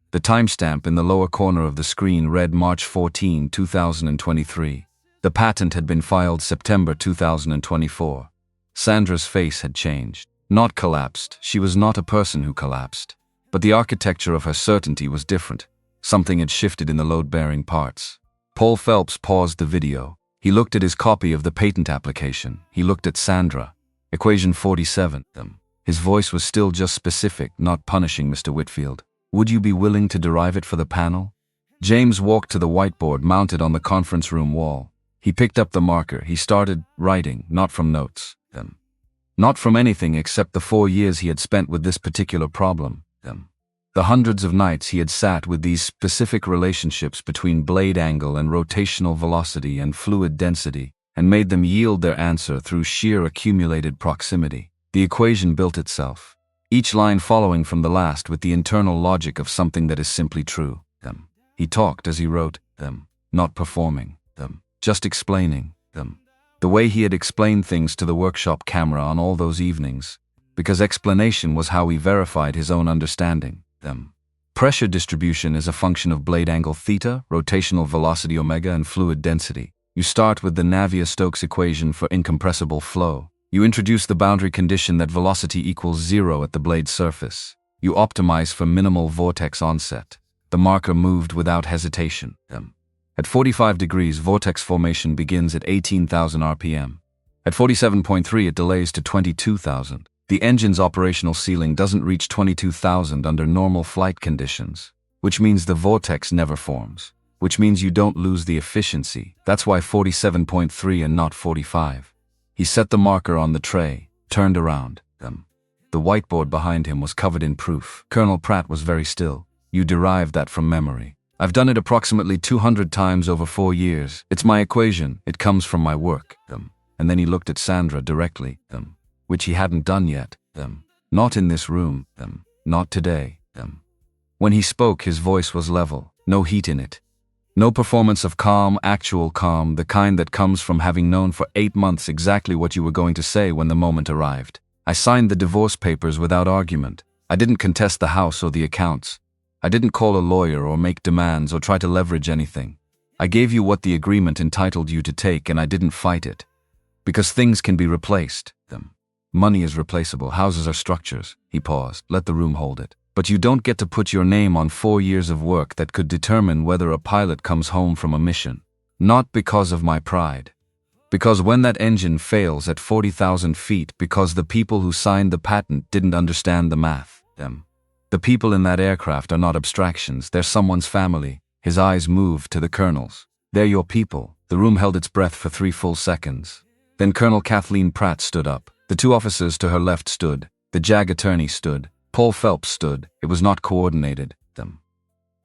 The timestamp in the lower corner of the screen read March 14, 2023. The patent had been filed September 2024. Sandra's face had changed. Not collapsed. She was not a person who collapsed. But the architecture of her certainty was different. Something had shifted in the load-bearing parts. Paul Phelps paused the video. He looked at his copy of the patent application. He looked at Sandra. Equation 47. His voice was still just specific, not punishing, Mr. Whitfield. Would you be willing to derive it for the panel? James walked to the whiteboard mounted on the conference room wall. He picked up the marker. He started writing, not from notes. Not from anything except the 4 years he had spent with this particular problem. The hundreds of nights he had sat with these specific relationships between blade angle and rotational velocity and fluid density, and made them yield their answer through sheer accumulated proximity. The equation built itself, each line following from the last with the internal logic of something that is simply true. He talked as he wrote them, not performing them, just explaining them. The way he had explained things to the workshop camera on all those evenings, because explanation was how he verified his own understanding. Pressure distribution is a function of blade angle theta, rotational velocity omega, and fluid density. You start with the Navier-Stokes equation for incompressible flow. You introduce the boundary condition that velocity equals 0 at the blade surface. You optimize for minimal vortex onset. The marker moved without hesitation. At 45 degrees, vortex formation begins at 18,000 RPM. At 47.3, it delays to 22,000. The engine's operational ceiling doesn't reach 22,000 under normal flight conditions, which means the vortex never forms, which means you don't lose the efficiency. That's why 47.3 and not 45. He set the marker on the tray, turned around. The whiteboard behind him was covered in proof. Colonel Pratt was very still. You derived that from memory. I've done it approximately 200 times over 4 years. It's my equation. It comes from my work. And then he looked at Sandra directly. Which he hadn't done yet. Not in this room. Not today. When he spoke, his voice was level, no heat in it. No performance of calm, actual calm, the kind that comes from having known for 8 months exactly what you were going to say when the moment arrived. I signed the divorce papers without argument. I didn't contest the house or the accounts. I didn't call a lawyer or make demands or try to leverage anything. I gave you what the agreement entitled you to take, and I didn't fight it. Because things can be replaced. Money is replaceable, houses are structures. He paused. Let the room hold it. But you don't get to put your name on 4 years of work that could determine whether a pilot comes home from a mission. Not because of my pride. Because when that engine fails at 40,000 feet, because the people who signed the patent didn't understand the math. The people in that aircraft are not abstractions, they're someone's family. His eyes moved to the colonels. They're your people. The room held its breath for 3 full seconds. Then Colonel Kathleen Pratt stood up. The 2 officers to her left stood. The JAG attorney stood. Paul Phelps stood. It was not coordinated.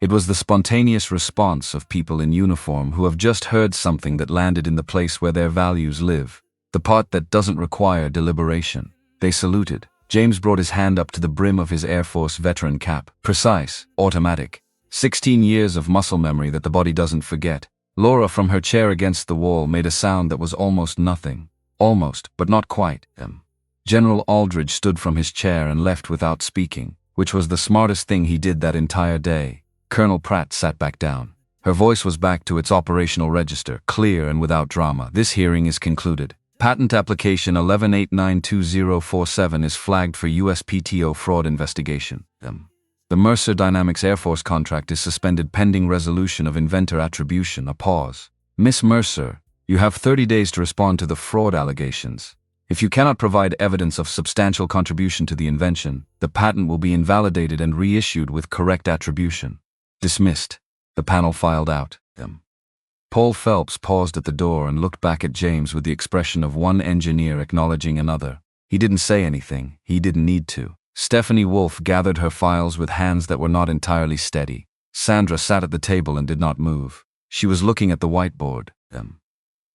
It was the spontaneous response of people in uniform who have just heard something that landed in the place where their values live. The part that doesn't require deliberation. They saluted. James brought his hand up to the brim of his Air Force veteran cap. Precise. Automatic. 16 years of muscle memory that the body doesn't forget. Laura, from her chair against the wall, made a sound that was almost nothing. Almost, but not quite. General Aldridge stood from his chair and left without speaking, which was the smartest thing he did that entire day. Colonel Pratt sat back down. Her voice was back to its operational register, clear and without drama. This hearing is concluded. Patent application 11892047 is flagged for USPTO fraud investigation. The Mercer Dynamics Air Force contract is suspended pending resolution of inventor attribution. A pause. Miss Mercer, you have 30 days to respond to the fraud allegations. If you cannot provide evidence of substantial contribution to the invention, the patent will be invalidated and reissued with correct attribution. Dismissed. The panel filed out. Paul Phelps paused at the door and looked back at James with the expression of one engineer acknowledging another. He didn't say anything. He didn't need to. Stephanie Wolfe gathered her files with hands that were not entirely steady. Sandra sat at the table and did not move. She was looking at the whiteboard.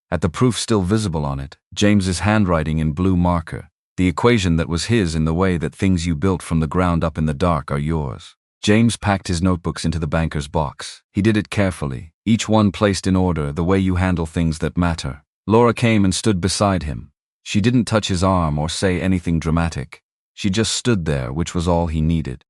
At the proof still visible on it, James's handwriting in blue marker, the equation that was his in the way that things you built from the ground up in the dark are yours. James packed his notebooks into the banker's box. He did it carefully, each one placed in order, the way you handle things that matter. Laura came and stood beside him. She didn't touch his arm or say anything dramatic. She just stood there, which was all he needed.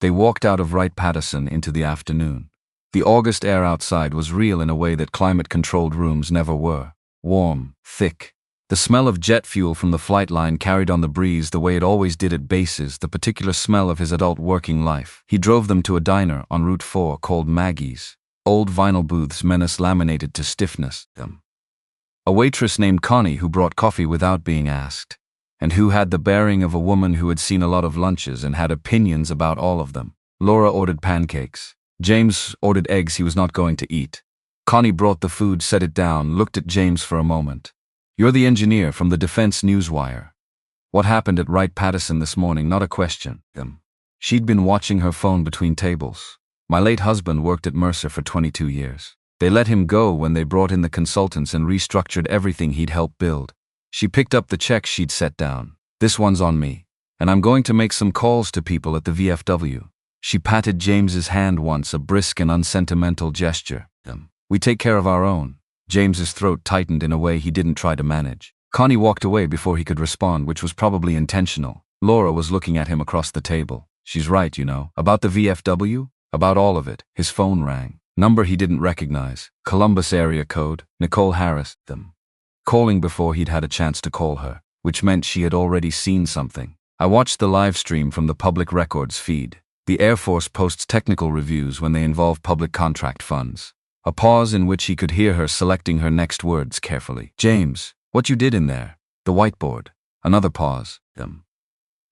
They walked out of Wright-Patterson into the afternoon. The August air outside was real in a way that climate-controlled rooms never were. Warm, thick. The smell of jet fuel from the flight line carried on the breeze the way it always did at bases, the particular smell of his adult working life. He drove them to a diner on Route 4 called Maggie's. Old vinyl booths, menace laminated to stiffness. A waitress named Connie who brought coffee without being asked, and who had the bearing of a woman who had seen a lot of lunches and had opinions about all of them. Laura ordered pancakes. James ordered eggs he was not going to eat. Connie brought the food, set it down, looked at James for a moment. "You're the engineer from the Defense Newswire. What happened at Wright-Patterson this morning? Not a question." She'd been watching her phone between tables. "My late husband worked at Mercer for 22 years. They let him go when they brought in the consultants and restructured everything he'd helped build." She picked up the check she'd set down. "This one's on me. And I'm going to make some calls to people at the VFW." She patted James's hand once, a brisk and unsentimental gesture. "We take care of our own." James's throat tightened in a way he didn't try to manage. Connie walked away before he could respond, which was probably intentional. Laura was looking at him across the table. "She's right, you know. About the VFW? About all of it." His phone rang. Number he didn't recognize. Columbus area code. Nicole Harris. Calling before he'd had a chance to call her, which meant she had already seen something. "I watched the live stream from the public records feed. The Air Force posts technical reviews when they involve public contract funds." A pause in which he could hear her selecting her next words carefully. "James, what you did in there? The whiteboard." Another pause.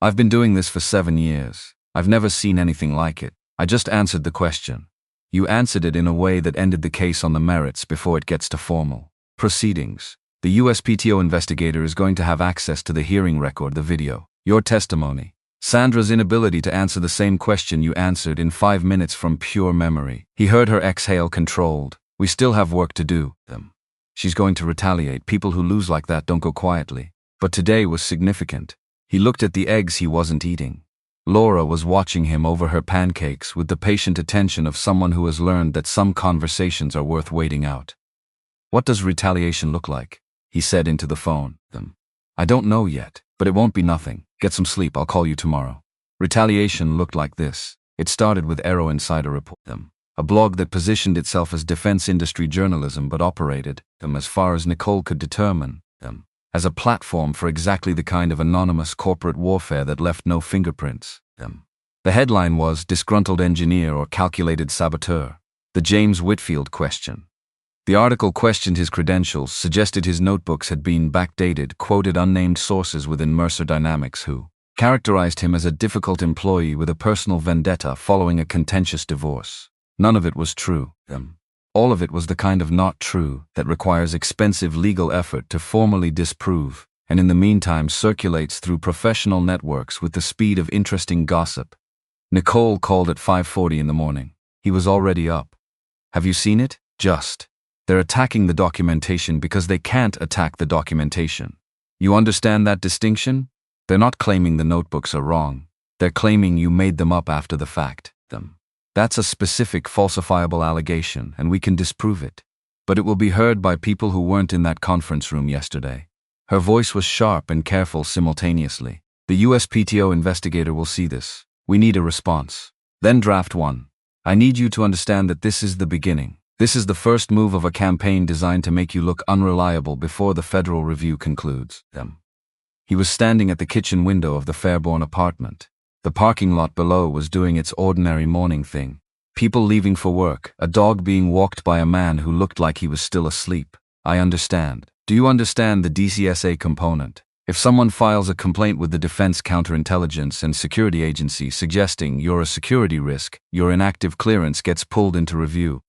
"I've been doing this for 7 years. I've never seen anything like it. I just answered the question." "You answered it in a way that ended the case on the merits before it gets to formal proceedings. The USPTO investigator is going to have access to the hearing record, the video, your testimony. Sandra's inability to answer the same question you answered in 5 minutes from pure memory." He heard her exhale, controlled. "We still have work to do." She's going to retaliate. People who lose like that don't go quietly. But today was significant. He looked at the eggs he wasn't eating. Laura was watching him over her pancakes with the patient attention of someone who has learned that some conversations are worth waiting out. "What does retaliation look like?" he said into the phone. "I don't know yet, but it won't be nothing. Get some sleep, I'll call you tomorrow." Retaliation looked like this. It started with Aero Insider Report, a blog that positioned itself as defense industry journalism but operated, as far as Nicole could determine, as a platform for exactly the kind of anonymous corporate warfare that left no fingerprints. The headline was "Disgruntled Engineer or Calculated Saboteur? The James Whitfield Question." The article questioned his credentials, suggested his notebooks had been backdated, quoted unnamed sources within Mercer Dynamics who characterized him as a difficult employee with a personal vendetta following a contentious divorce. None of it was true. All of it was the kind of not true that requires expensive legal effort to formally disprove, and in the meantime circulates through professional networks with the speed of interesting gossip. Nicole called at 5:40 in the morning. He was already up. "Have you seen it? Just. They're attacking the documentation because they can't attack the documentation. You understand that distinction? They're not claiming the notebooks are wrong. They're claiming you made them up after the fact. That's a specific falsifiable allegation, and we can disprove it. But it will be heard by people who weren't in that conference room yesterday." Her voice was sharp and careful simultaneously. "The USPTO investigator will see this. We need a response. Then draft one. I need you to understand that this is the beginning. This is the first move of a campaign designed to make you look unreliable before the federal review concludes." He was standing at the kitchen window of the Fairborn apartment. The parking lot below was doing its ordinary morning thing. People leaving for work, a dog being walked by a man who looked like he was still asleep. "I understand. Do you understand the DCSA component? If someone files a complaint with the Defense Counterintelligence and Security Agency suggesting you're a security risk, your inactive clearance gets pulled into review.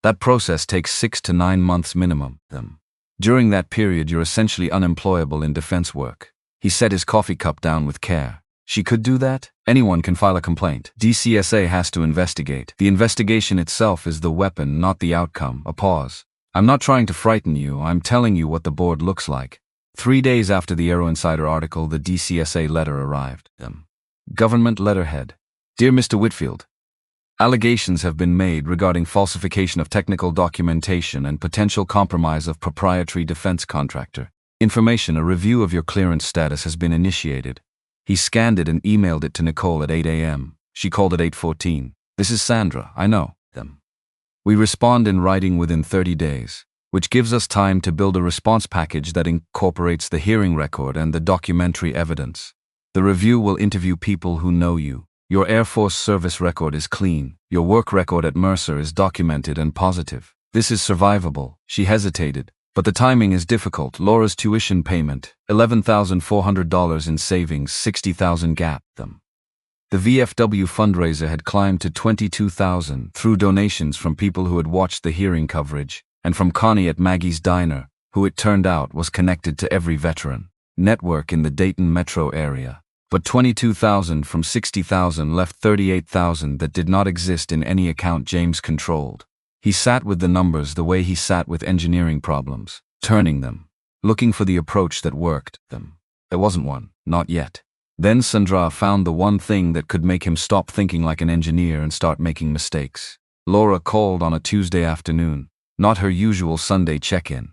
That process takes 6 to 9 months minimum. During that period, you're essentially unemployable in defense work." He set his coffee cup down with care. "She could do that? Anyone can file a complaint. DCSA has to investigate. The investigation itself is the weapon, not the outcome." A pause. "I'm not trying to frighten you, I'm telling you what the board looks like." 3 days after the Aero Insider article, the DCSA letter arrived. Government letterhead. "Dear Mr. Whitfield, allegations have been made regarding falsification of technical documentation and potential compromise of proprietary defense contractor. Information, a review of your clearance status has been initiated." He scanned it and emailed it to Nicole at 8 a.m. She called at 8:14. "This is Sandra, I know." We respond in writing within 30 days, which gives us time to build a response package that incorporates the hearing record and the documentary evidence. The review will interview people who know you. Your Air Force service record is clean. Your work record at Mercer is documented and positive. This is survivable. She hesitated. But the timing is difficult. Laura's tuition payment, $11,400 in savings, $60,000 gap. The VFW fundraiser had climbed to $22,000 through donations from people who had watched the hearing coverage, and from Connie at Maggie's Diner, who it turned out was connected to every veteran network in the Dayton metro area. But $22,000 from $60,000 left $38,000 that did not exist in any account James controlled. He sat with the numbers the way he sat with engineering problems, turning them, looking for the approach that worked them. There wasn't one, not yet. Then Sandra found the one thing that could make him stop thinking like an engineer and start making mistakes. Laura called on a Tuesday afternoon, not her usual Sunday check-in.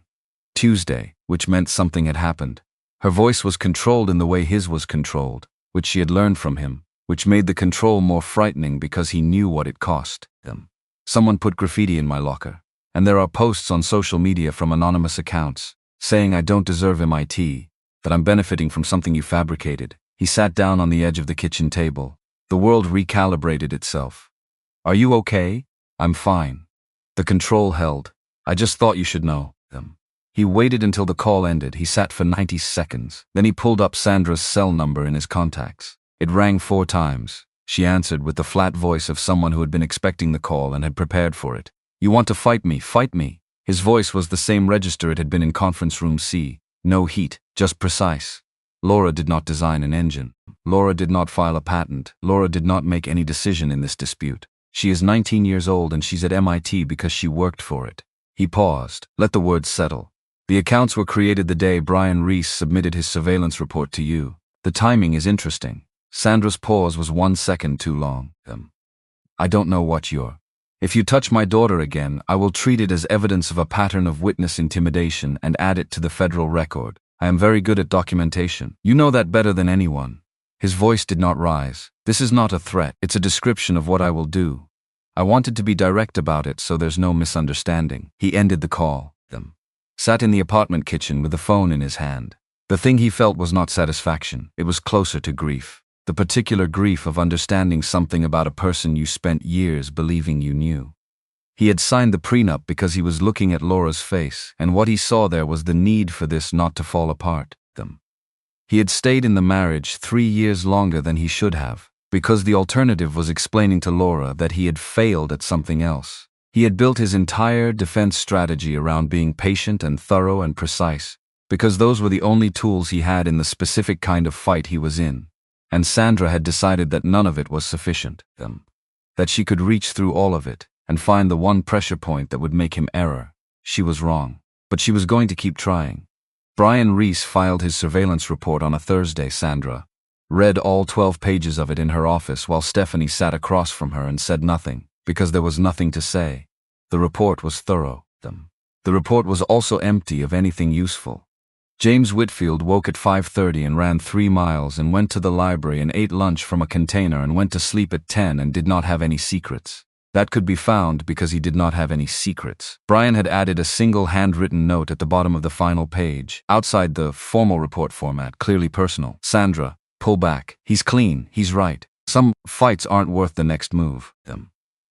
Tuesday, which meant something had happened. Her voice was controlled in the way his was controlled, which she had learned from him, which made the control more frightening because he knew what it cost them. Someone put graffiti in my locker, and there are posts on social media from anonymous accounts, saying I don't deserve MIT, that I'm benefiting from something you fabricated. He sat down on the edge of the kitchen table. The world recalibrated itself. Are you okay? I'm fine. The control held. I just thought you should know them. He waited until the call ended. He sat for 90 seconds. Then he pulled up Sandra's cell number in his contacts. It rang 4 times. She answered with the flat voice of someone who had been expecting the call and had prepared for it. You want to fight me, fight me. His voice was the same register it had been in conference room C. No heat, just precise. Laura did not design an engine. Laura did not file a patent. Laura did not make any decision in this dispute. She is 19 years old and she's at MIT because she worked for it. He paused. Let the words settle. The accounts were created the day Brian Reese submitted his surveillance report to you. The timing is interesting. Sandra's pause was 1 second too long. I don't know what you're. If you touch my daughter again, I will treat it as evidence of a pattern of witness intimidation and add it to the federal record. I am very good at documentation. You know that better than anyone. His voice did not rise. This is not a threat. It's a description of what I will do. I wanted to be direct about it so there's no misunderstanding. He ended the call. Sat in the apartment kitchen with the phone in his hand. The thing he felt was not satisfaction. It was closer to grief. The particular grief of understanding something about a person you spent years believing you knew. He had signed the prenup because he was looking at Laura's face, and what he saw there was the need for this not to fall apart. He had stayed in the marriage 3 years longer than he should have, because the alternative was explaining to Laura that he had failed at something else. He had built his entire defense strategy around being patient and thorough and precise, because those were the only tools he had in the specific kind of fight he was in. And Sandra had decided that none of it was sufficient. That she could reach through all of it and find the one pressure point that would make him error. She was wrong, but she was going to keep trying. Brian Reese filed his surveillance report on a Thursday. Sandra read all 12 pages of it in her office while Stephanie sat across from her and said nothing, because there was nothing to say. The report was thorough. The report was also empty of anything useful. James Whitfield woke at 5:30 and ran 3 miles and went to the library and ate lunch from a container and went to sleep at 10 and did not have any secrets. That could be found because he did not have any secrets. Brian had added a single handwritten note at the bottom of the final page, outside the formal report format, clearly personal. Sandra, pull back. He's clean. He's right. Some fights aren't worth the next move.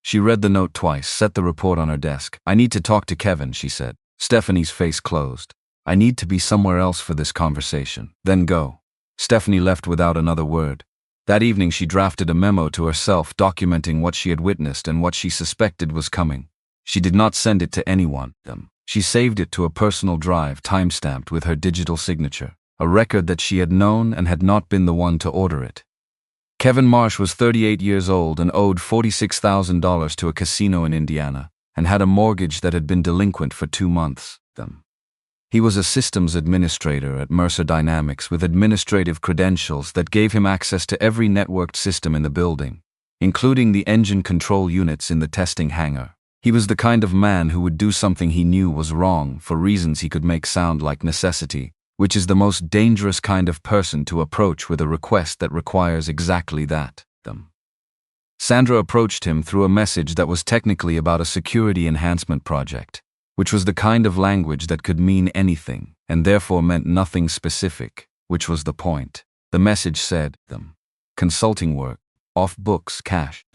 She read the note twice, set the report on her desk. I need to talk to Kevin, she said. Stephanie's face closed. I need to be somewhere else for this conversation. Then go. Stephanie left without another word. That evening she drafted a memo to herself documenting what she had witnessed and what she suspected was coming. She did not send it to anyone. She saved it to a personal drive time-stamped with her digital signature, a record that she had known and had not been the one to order it. Kevin Marsh was 38 years old and owed $46,000 to a casino in Indiana, and had a mortgage that had been delinquent for 2 months. He was a systems administrator at Mercer Dynamics with administrative credentials that gave him access to every networked system in the building, including the engine control units in the testing hangar. He was the kind of man who would do something he knew was wrong for reasons he could make sound like necessity, which is the most dangerous kind of person to approach with a request that requires exactly that. Sandra approached him through a message that was technically about a security enhancement project, which was the kind of language that could mean anything, and therefore meant nothing specific, which was the point. The message said, consulting work, off books, cash,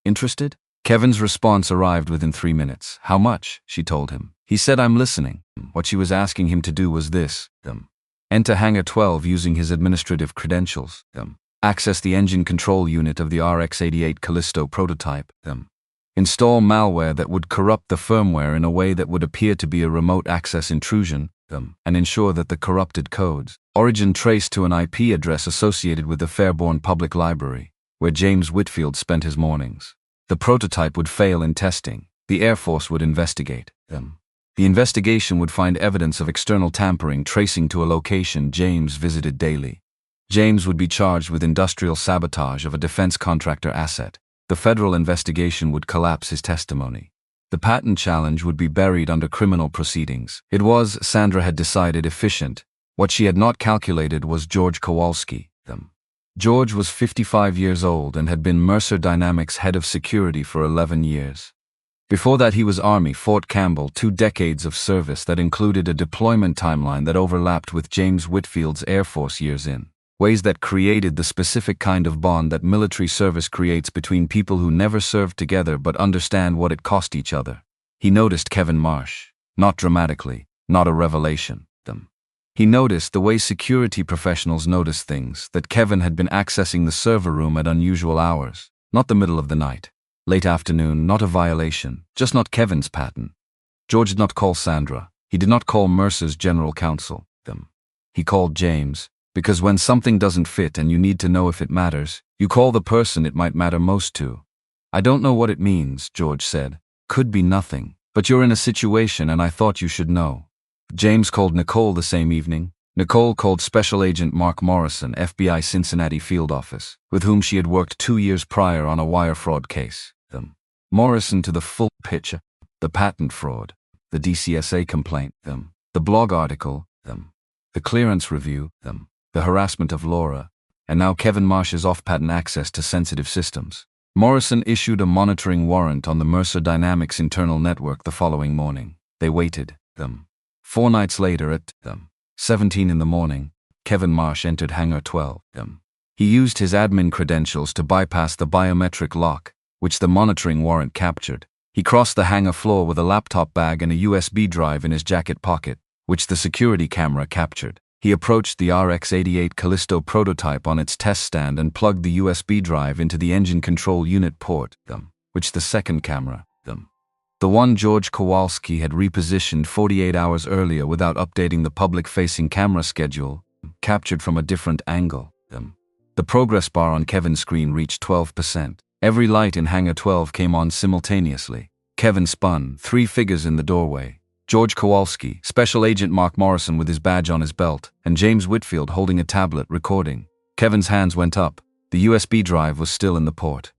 interested? Kevin's response arrived within 3 minutes. How much? She told him. He said, I'm listening. What she was asking him to do was this, enter Hangar 12 using his administrative credentials, access the engine control unit of the RX-88 Callisto prototype, install malware that would corrupt the firmware in a way that would appear to be a remote access intrusion, and ensure that the corrupted code's origin traced to an IP address associated with the Fairborn Public Library, where James Whitfield spent his mornings. The prototype would fail in testing. The Air Force would investigate them. The investigation would find evidence of external tampering tracing to a location James visited daily. James would be charged with industrial sabotage of a defense contractor asset. The federal investigation would collapse his testimony. The patent challenge would be buried under criminal proceedings. It was, Sandra had decided, efficient. What she had not calculated was George Kowalski. George was 55 years old and had been Mercer Dynamics head of security for 11 years. Before that he was Army, Fort Campbell, 2 decades of service that included a deployment timeline that overlapped with James Whitfield's Air Force years in ways that created the specific kind of bond that military service creates between people who never served together but understand what it cost each other. He noticed Kevin Marsh. Not dramatically, not a revelation. He noticed the way security professionals notice things, that Kevin had been accessing the server room at unusual hours, not the middle of the night, late afternoon, not a violation, just not Kevin's pattern. George did not call Sandra. He did not call Mercer's general counsel. He called James, because when something doesn't fit and you need to know if it matters, you call the person it might matter most to. I don't know what it means, George said. Could be nothing, but you're in a situation and I thought you should know. James called Nicole the same evening. Nicole called Special Agent Mark Morrison, FBI Cincinnati field office, with whom she had worked 2 years prior on a wire fraud case. Morrison to the full picture, the patent fraud, the DCSA complaint, the blog article, the clearance review, the harassment of Laura, and now Kevin Marsh's off-patent access to sensitive systems. Morrison issued a monitoring warrant on the Mercer Dynamics internal network the following morning. They waited. 4 nights later at 17 in the morning, Kevin Marsh entered Hangar 12. He used his admin credentials to bypass the biometric lock, which the monitoring warrant captured. He crossed the hangar floor with a laptop bag and a USB drive in his jacket pocket, which the security camera captured. He approached the RX-88 Callisto prototype on its test stand and plugged the USB drive into the engine control unit port, which the second camera, the one George Kowalski had repositioned 48 hours earlier without updating the public-facing camera schedule, captured from a different angle. The progress bar on Kevin's screen reached 12%. Every light in Hangar 12 came on simultaneously. Kevin spun, 3 figures in the doorway. George Kowalski, Special Agent Mark Morrison with his badge on his belt, and James Whitfield holding a tablet recording. Kevin's hands went up. The USB drive was still in the port.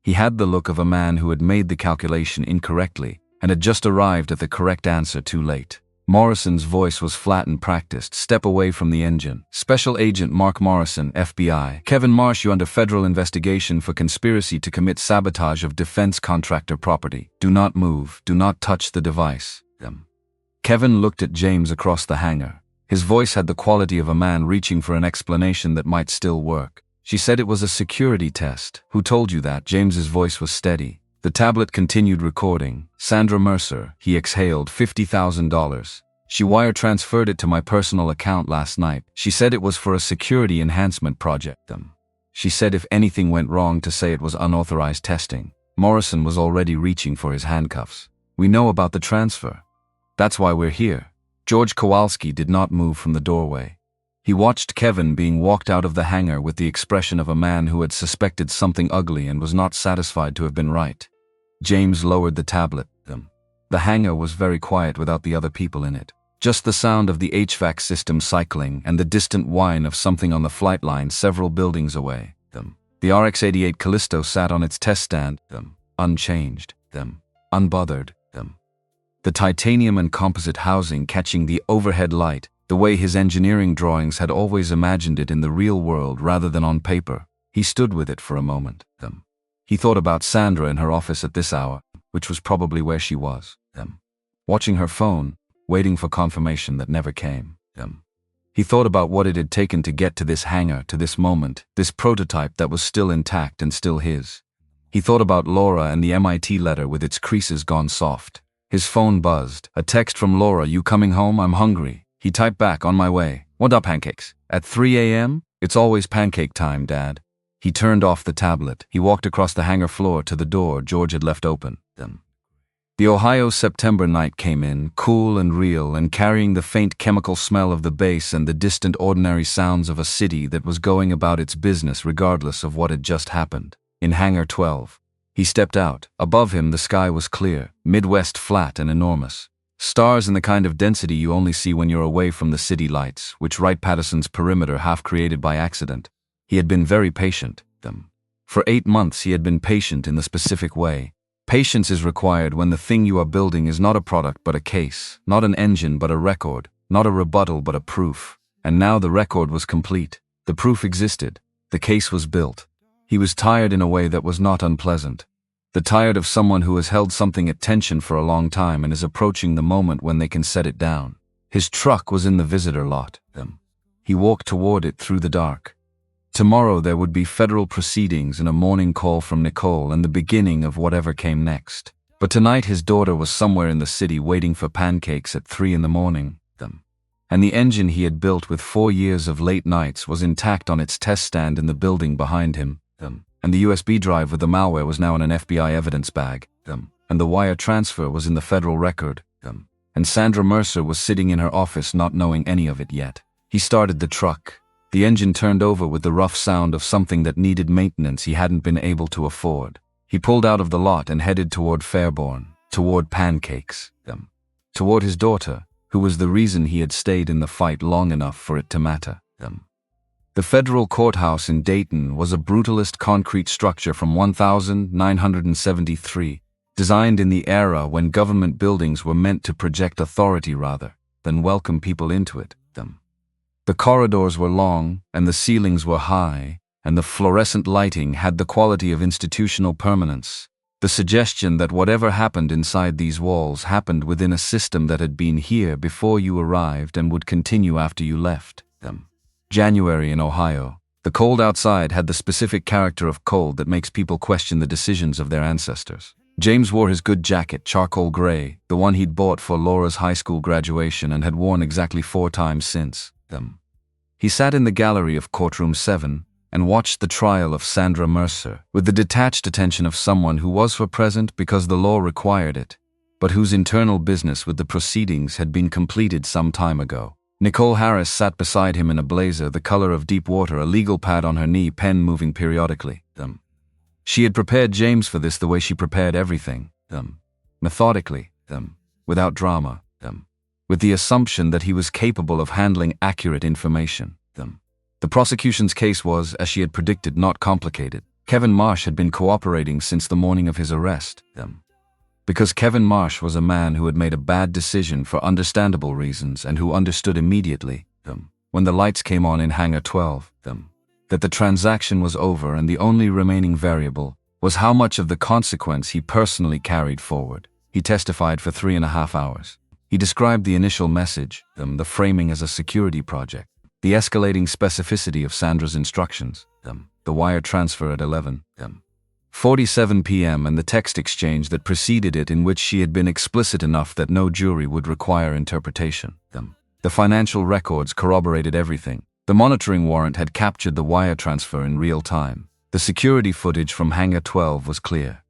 He had the look of a man who had made the calculation incorrectly and had just arrived at the correct answer too late. Morrison's voice was flat and practiced. Step away from the engine. Special Agent Mark Morrison, FBI. Kevin Marsh, you under federal investigation for conspiracy to commit sabotage of defense contractor property. Do not move. Do not touch the device. Kevin looked at James across the hangar. His voice had the quality of a man reaching for an explanation that might still work. She said it was a security test. Who told you that? James's voice was steady. The tablet continued recording. Sandra Mercer. He exhaled. $50,000. She wire transferred it to my personal account last night. She said it was for a security enhancement project. She said if anything went wrong to say it was unauthorized testing. Morrison was already reaching for his handcuffs. We know about the transfer. That's why we're here. George Kowalski did not move from the doorway. He watched Kevin being walked out of the hangar with the expression of a man who had suspected something ugly and was not satisfied to have been right. James lowered the tablet. The hangar was very quiet without the other people in it. Just the sound of the HVAC system cycling and the distant whine of something on the flight line several buildings away. The RX-88 Callisto sat on its test stand, unchanged, unbothered. The titanium and composite housing catching the overhead light, the way his engineering drawings had always imagined it in the real world rather than on paper. He stood with it for a moment. He thought about Sandra in her office at this hour, which was probably where she was. Watching her phone, waiting for confirmation that never came. He thought about what it had taken to get to this hangar, to this moment, this prototype that was still intact and still his. He thought about Laura and the MIT letter with its creases gone soft. His phone buzzed. A text from Laura, "You coming home? I'm hungry." He typed back, "On my way." "Want up pancakes?" "At 3 a.m.? It's always pancake time, Dad." He turned off the tablet. He walked across the hangar floor to the door George had left open. The Ohio September night came in, cool and real, and carrying the faint chemical smell of the base and the distant ordinary sounds of a city that was going about its business regardless of what had just happened. In Hangar 12. He stepped out. Above him, the sky was clear, Midwest flat and enormous. Stars in the kind of density you only see when you're away from the city lights, which Wright-Patterson's perimeter half created by accident. He had been very patient. For 8 months he had been patient in the specific way. Patience is required when the thing you are building is not a product but a case, not an engine but a record, not a rebuttal but a proof. And now the record was complete. The proof existed. The case was built. He was tired in a way that was not unpleasant. The tired of someone who has held something at tension for a long time and is approaching the moment when they can set it down. His truck was in the visitor lot. He walked toward it through the dark. Tomorrow there would be federal proceedings and a morning call from Nicole and the beginning of whatever came next. But tonight his daughter was somewhere in the city waiting for pancakes at 3 in the morning. And the engine he had built with 4 years of late nights was intact on its test stand in the building behind him. And the USB drive with the malware was now in an FBI evidence bag. And the wire transfer was in the federal record. And Sandra Mercer was sitting in her office not knowing any of it yet. He started the truck. The engine turned over with the rough sound of something that needed maintenance he hadn't been able to afford. He pulled out of the lot and headed toward Fairborn, toward pancakes, toward his daughter, who was the reason he had stayed in the fight long enough for it to matter. The federal courthouse in Dayton was a brutalist concrete structure from 1973, designed in the era when government buildings were meant to project authority rather than welcome people into it. The corridors were long, and the ceilings were high, and the fluorescent lighting had the quality of institutional permanence. The suggestion that whatever happened inside these walls happened within a system that had been here before you arrived and would continue after you left. January in Ohio. The cold outside had the specific character of cold that makes people question the decisions of their ancestors. James wore his good jacket, charcoal gray, the one he'd bought for Laura's high school graduation and had worn exactly 4 times since. He sat in the gallery of Courtroom 7 and watched the trial of Sandra Mercer with the detached attention of someone who was for present because the law required it, but whose internal business with the proceedings had been completed some time ago. Nicole Harris sat beside him in a blazer the color of deep water, a legal pad on her knee, pen moving periodically. She had prepared James for this the way she prepared everything. Methodically. Without drama. With the assumption that he was capable of handling accurate information. The prosecution's case was, as she had predicted, not complicated. Kevin Marsh had been cooperating since the morning of his arrest. Because Kevin Marsh was a man who had made a bad decision for understandable reasons and who understood immediately, when the lights came on in Hangar 12, that the transaction was over and the only remaining variable was how much of the consequence he personally carried forward. He testified for 3.5 hours. He described the initial message, the framing as a security project, the escalating specificity of Sandra's instructions, the wire transfer at 11:47 p.m. and the text exchange that preceded it in which she had been explicit enough that no jury would require interpretation. The financial records corroborated everything. The monitoring warrant had captured the wire transfer in real time. The security footage from Hangar 12 was clear.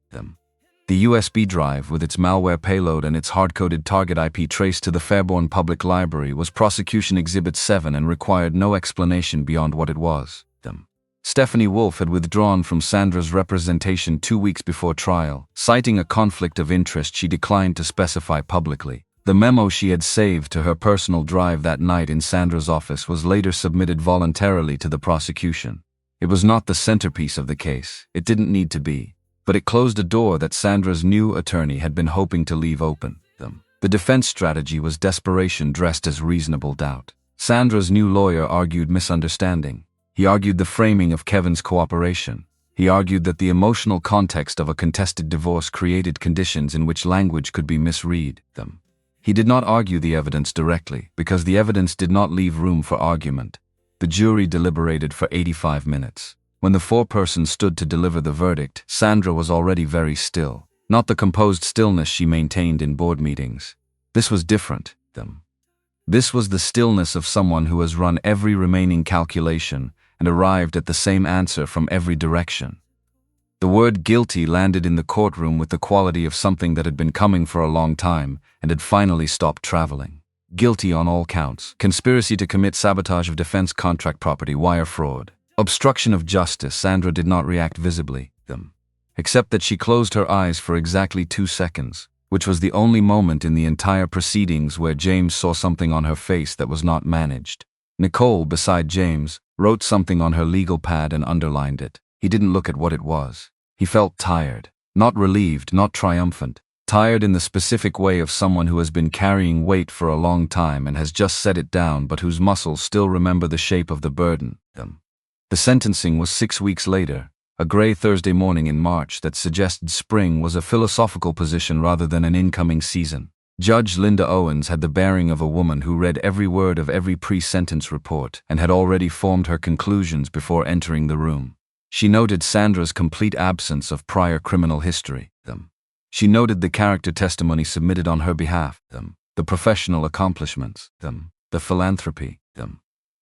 The USB drive with its malware payload and its hard-coded target IP traced to the Fairborn Public Library was Prosecution Exhibit 7 and required no explanation beyond what it was. Stephanie Wolfe had withdrawn from Sandra's representation 2 weeks before trial, citing a conflict of interest she declined to specify publicly. The memo she had saved to her personal drive that night in Sandra's office was later submitted voluntarily to the prosecution. It was not the centerpiece of the case. It didn't need to be. But it closed a door that Sandra's new attorney had been hoping to leave open. The defense strategy was desperation dressed as reasonable doubt. Sandra's new lawyer argued misunderstanding. He argued the framing of Kevin's cooperation. He He argued that the emotional context of a contested divorce created conditions in which language could be misread them. He did not argue the evidence directly, because the evidence did not leave room for argument. The jury deliberated for 85 minutes. When the foreperson stood to deliver the verdict, Sandra was already very still, not the composed stillness she maintained in board meetings. This was different. This was the stillness of someone who has run every remaining calculation and arrived at the same answer from every direction. The word guilty landed in the courtroom with the quality of something that had been coming for a long time and had finally stopped traveling. Guilty on all counts: conspiracy to commit sabotage of defense contract property, wire fraud, obstruction of justice. Sandra did not react visibly, except that she closed her eyes for exactly 2 seconds, which was the only moment in the entire proceedings where James saw something on her face that was not managed. Nicole, beside James, wrote something on her legal pad and underlined it. He didn't look at what it was. He felt tired. Not relieved, not triumphant. Tired in the specific way of someone who has been carrying weight for a long time and has just set it down but whose muscles still remember the shape of the burden. The sentencing was 6 weeks later, a gray Thursday morning in March that suggested spring was a philosophical position rather than an incoming season. Judge Linda Owens had the bearing of a woman who read every word of every pre-sentence report and had already formed her conclusions before entering the room. She noted Sandra's complete absence of prior criminal history. She noted the character testimony submitted on her behalf. The professional accomplishments. The philanthropy.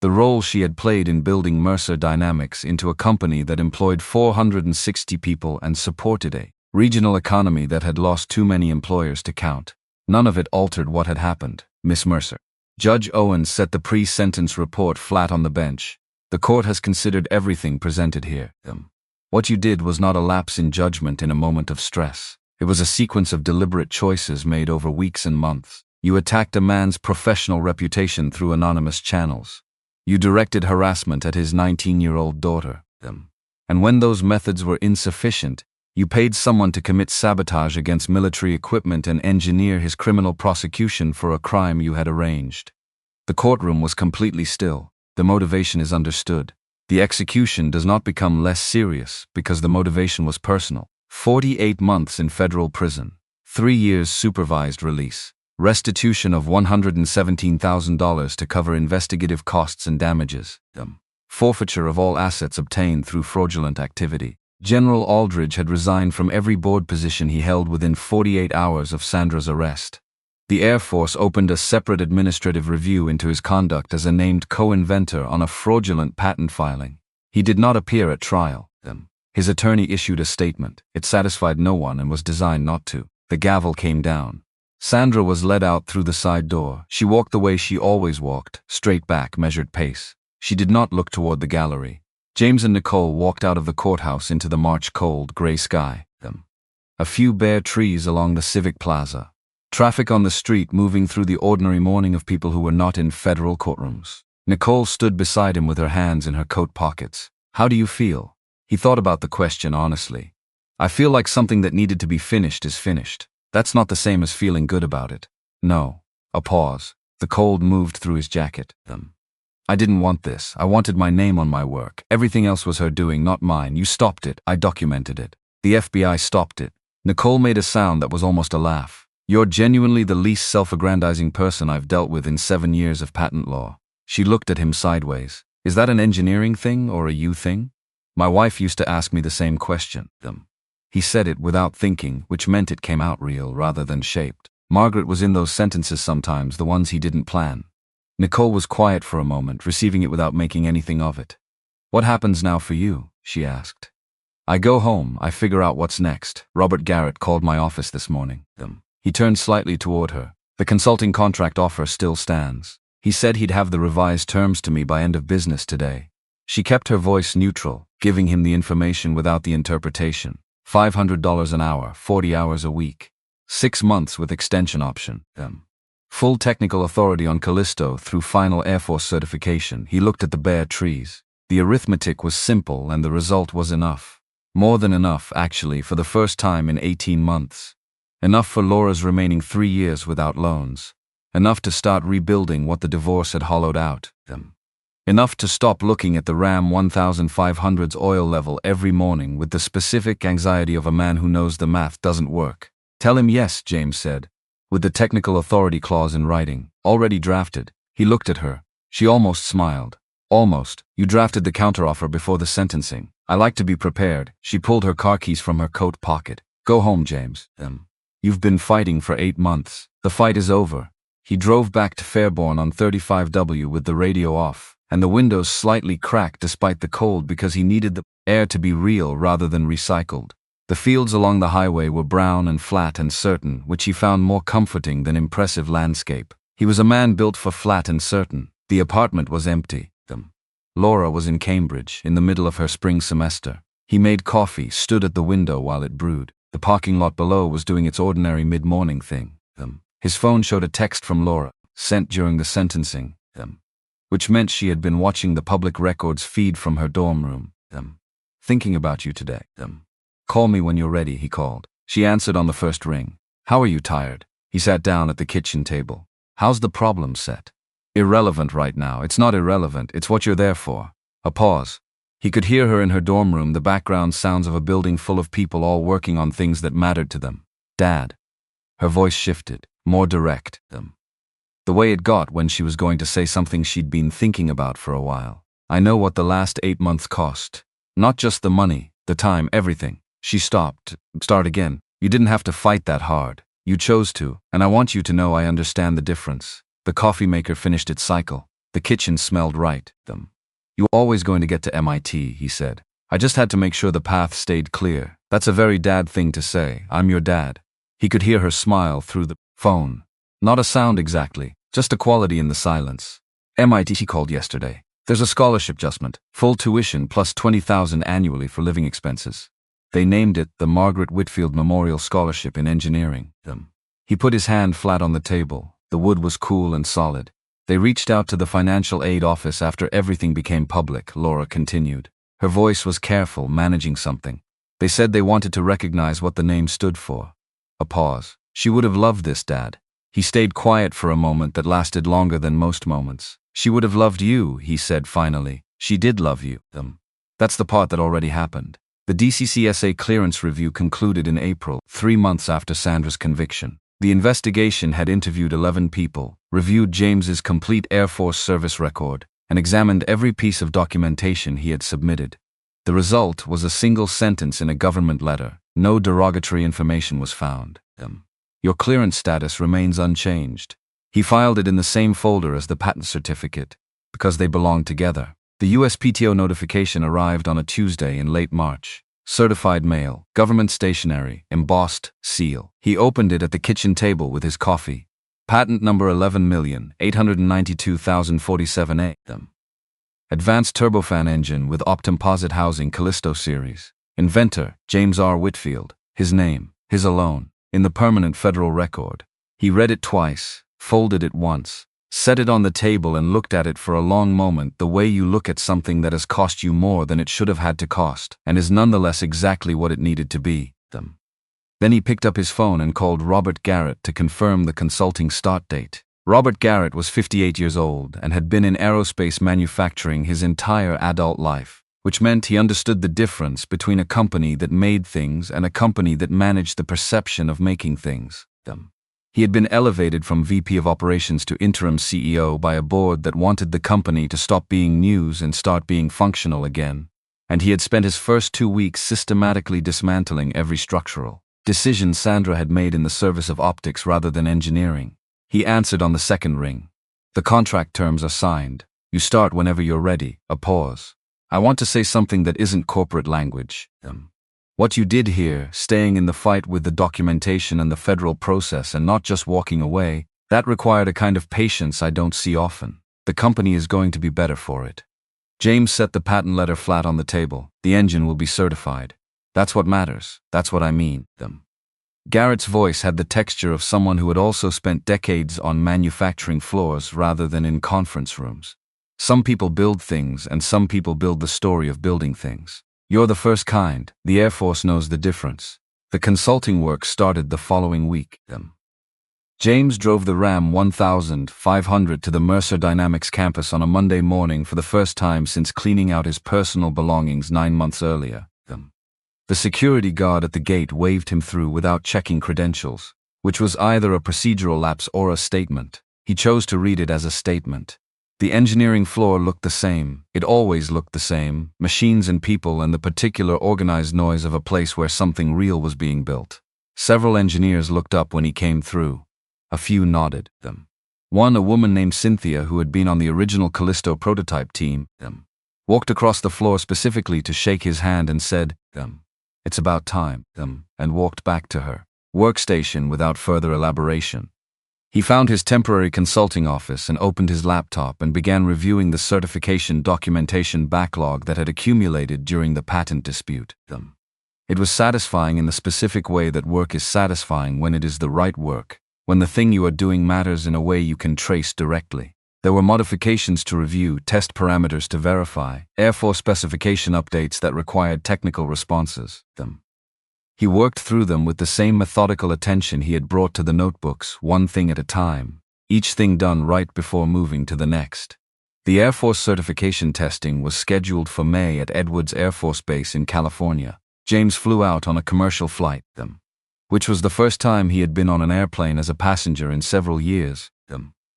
The role she had played in building Mercer Dynamics into a company that employed 460 people and supported a regional economy that had lost too many employers to count. None of it altered what had happened, Miss Mercer. Judge Owens set the pre-sentence report flat on the bench. The court has considered everything presented here. What you did was not a lapse in judgment in a moment of stress. It was a sequence of deliberate choices made over weeks and months. You attacked a man's professional reputation through anonymous channels. You directed harassment at his 19-year-old daughter. And when those methods were insufficient, you paid someone to commit sabotage against military equipment and engineer his criminal prosecution for a crime you had arranged. The courtroom was completely still. The motivation is understood. The execution does not become less serious because the motivation was personal. 48 months in federal prison, 3 years supervised release, restitution of $117,000 to cover investigative costs and damages, forfeiture of all assets obtained through fraudulent activity. General Aldridge had resigned from every board position he held within 48 hours of Sandra's arrest. The Air Force opened a separate administrative review into his conduct as a named co-inventor on a fraudulent patent filing. He did not appear at trial. His attorney issued a statement. It satisfied no one and was designed not to. The gavel came down. Sandra was led out through the side door. She walked the way she always walked, straight back, measured pace. She did not look toward the gallery. James and Nicole walked out of the courthouse into the March cold, gray sky. A few bare trees along the Civic Plaza. Traffic on the street moving through the ordinary morning of people who were not in federal courtrooms. Nicole stood beside him with her hands in her coat pockets. How do you feel? He thought about the question honestly. I feel like something that needed to be finished is finished. That's not the same as feeling good about it. No. A pause. The cold moved through his jacket. I didn't want this. I wanted my name on my work. Everything else was her doing, not mine. You stopped it. I documented it. The FBI stopped it. Nicole made a sound that was almost a laugh. You're genuinely the least self-aggrandizing person I've dealt with in 7 years of patent law. She looked at him sideways. Is that an engineering thing or a you thing? My wife used to ask me the same question. He said it without thinking, which meant it came out real rather than shaped. Margaret was in those sentences sometimes, the ones he didn't plan. Nicole was quiet for a moment, receiving it without making anything of it. What happens now for you? She asked. I go home. I figure out what's next. Robert Garrett called my office this morning. He turned slightly toward her. The consulting contract offer still stands. He said he'd have the revised terms to me by end of business today. She kept her voice neutral, giving him the information without the interpretation. $500 an hour, 40 hours a week. 6 months with extension option. Full technical authority on Callisto through final Air Force certification. He looked at the bare trees. The arithmetic was simple and the result was enough. More than enough, actually, for the first time in 18 months. Enough for Laura's remaining 3 years without loans. Enough to start rebuilding what the divorce had hollowed out. Enough to stop looking at the Ram 1500's oil level every morning with the specific anxiety of a man who knows the math doesn't work. Tell him yes, James said, with the technical authority clause in writing, already drafted. He looked at her. She almost smiled. Almost. You drafted the counteroffer before the sentencing. I like to be prepared. She pulled her car keys from her coat pocket. Go home, James. You've been fighting for 8 months. The fight is over. He drove back to Fairborn on 35W with the radio off, and the windows slightly cracked despite the cold because he needed the air to be real rather than recycled. The fields along the highway were brown and flat and certain, which he found more comforting than impressive landscape. He was a man built for flat and certain. The apartment was empty. Laura was in Cambridge, in the middle of her spring semester. He made coffee, stood at the window while it brewed. The parking lot below was doing its ordinary mid-morning thing. His phone showed a text from Laura, sent during the sentencing, which meant she had been watching the public records feed from her dorm room. Thinking about you today. Call me when you're ready, he called. She answered on the first ring. How are you, tired? He sat down at the kitchen table. How's the problem set? Irrelevant right now. It's not irrelevant, it's what you're there for. A pause. He could hear her in her dorm room, the background sounds of a building full of people all working on things that mattered to them. Dad. Her voice shifted, more direct. The way it got when she was going to say something she'd been thinking about for a while. I know what the last 8 months cost. Not just the money, the time, everything. She stopped. Start again. You didn't have to fight that hard. You chose to, and I want you to know I understand the difference. The coffee maker finished its cycle. The kitchen smelled right. You're always going to get to MIT, he said. I just had to make sure the path stayed clear. That's a very dad thing to say. I'm your dad. He could hear her smile through the phone. Not a sound exactly, just a quality in the silence. MIT, she called yesterday. There's a scholarship adjustment, full tuition plus $20,000 annually for living expenses. They named it the Margaret Whitfield Memorial Scholarship in Engineering. He put his hand flat on the table. The wood was cool and solid. They reached out to the financial aid office after everything became public, Laura continued. Her voice was careful, managing something. They said they wanted to recognize what the name stood for. A pause. She would have loved this, Dad. He stayed quiet for a moment that lasted longer than most moments. She would have loved you, he said finally. She did love you. That's the part that already happened. The DCCSA clearance review concluded in April, 3 months after Sandra's conviction. The investigation had interviewed 11 people, reviewed James's complete Air Force service record, and examined every piece of documentation he had submitted. The result was a single sentence in a government letter. No derogatory information was found. Your clearance status remains unchanged. He filed it in the same folder as the patent certificate, because they belonged together. The USPTO notification arrived on a Tuesday in late March. Certified mail, government stationery, embossed, seal. He opened it at the kitchen table with his coffee. Patent number 11,892,047A. Advanced turbofan engine with Optimposit housing, Callisto series. Inventor, James R. Whitfield. His name, his alone, in the permanent federal record. He read it twice, folded it once, set it on the table and looked at it for a long moment, the way you look at something that has cost you more than it should have had to cost, and is nonetheless exactly what it needed to be. Then he picked up his phone and called Robert Garrett to confirm the consulting start date. Robert Garrett was 58 years old and had been in aerospace manufacturing his entire adult life, which meant he understood the difference between a company that made things and a company that managed the perception of making things. He had been elevated from VP of Operations to interim CEO by a board that wanted the company to stop being news and start being functional again, and he had spent his first 2 weeks systematically dismantling every structural decision Sandra had made in the service of optics rather than engineering. He answered on the second ring. The contract terms are signed. You start whenever you're ready. A pause. I want to say something that isn't corporate language. What you did here, staying in the fight with the documentation and the federal process and not just walking away, that required a kind of patience I don't see often. The company is going to be better for it. James set the patent letter flat on the table. The engine will be certified. That's what matters. That's what I mean. Garrett's voice had the texture of someone who had also spent decades on manufacturing floors rather than in conference rooms. Some people build things and some people build the story of building things. You're the first kind. The Air Force knows the difference. The consulting work started the following week. James drove the Ram 1500 to the Mercer Dynamics campus on a Monday morning for the first time since cleaning out his personal belongings 9 months earlier. The security guard at the gate waved him through without checking credentials, which was either a procedural lapse or a statement. He chose to read it as a statement. The engineering floor looked the same. It always looked the same: machines and people and the particular organized noise of a place where something real was being built. Several engineers looked up when he came through. A few nodded. One, a woman named Cynthia who had been on the original Callisto prototype team, walked across the floor specifically to shake his hand and said, "It's about time," and walked back to her workstation without further elaboration. He found his temporary consulting office and opened his laptop and began reviewing the certification documentation backlog that had accumulated during the patent dispute. It was satisfying in the specific way that work is satisfying when it is the right work, when the thing you are doing matters in a way you can trace directly. There were modifications to review, test parameters to verify, Air Force specification updates that required technical responses. He worked through them with the same methodical attention he had brought to the notebooks, one thing at a time, each thing done right before moving to the next. The Air Force certification testing was scheduled for May at Edwards Air Force Base in California. James flew out on a commercial flight, which was the first time he had been on an airplane as a passenger in several years,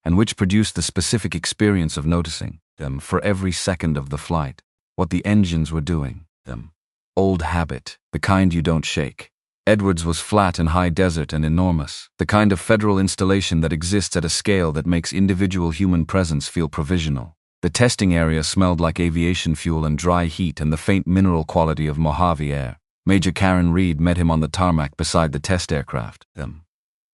and which produced the specific experience of noticing, for every second of the flight, what the engines were doing. Old habit, the kind you don't shake. Edwards was flat and high desert and enormous, the kind of federal installation that exists at a scale that makes individual human presence feel provisional. The testing area smelled like aviation fuel and dry heat and the faint mineral quality of Mojave air. Major Karen Reed met him on the tarmac beside the test aircraft.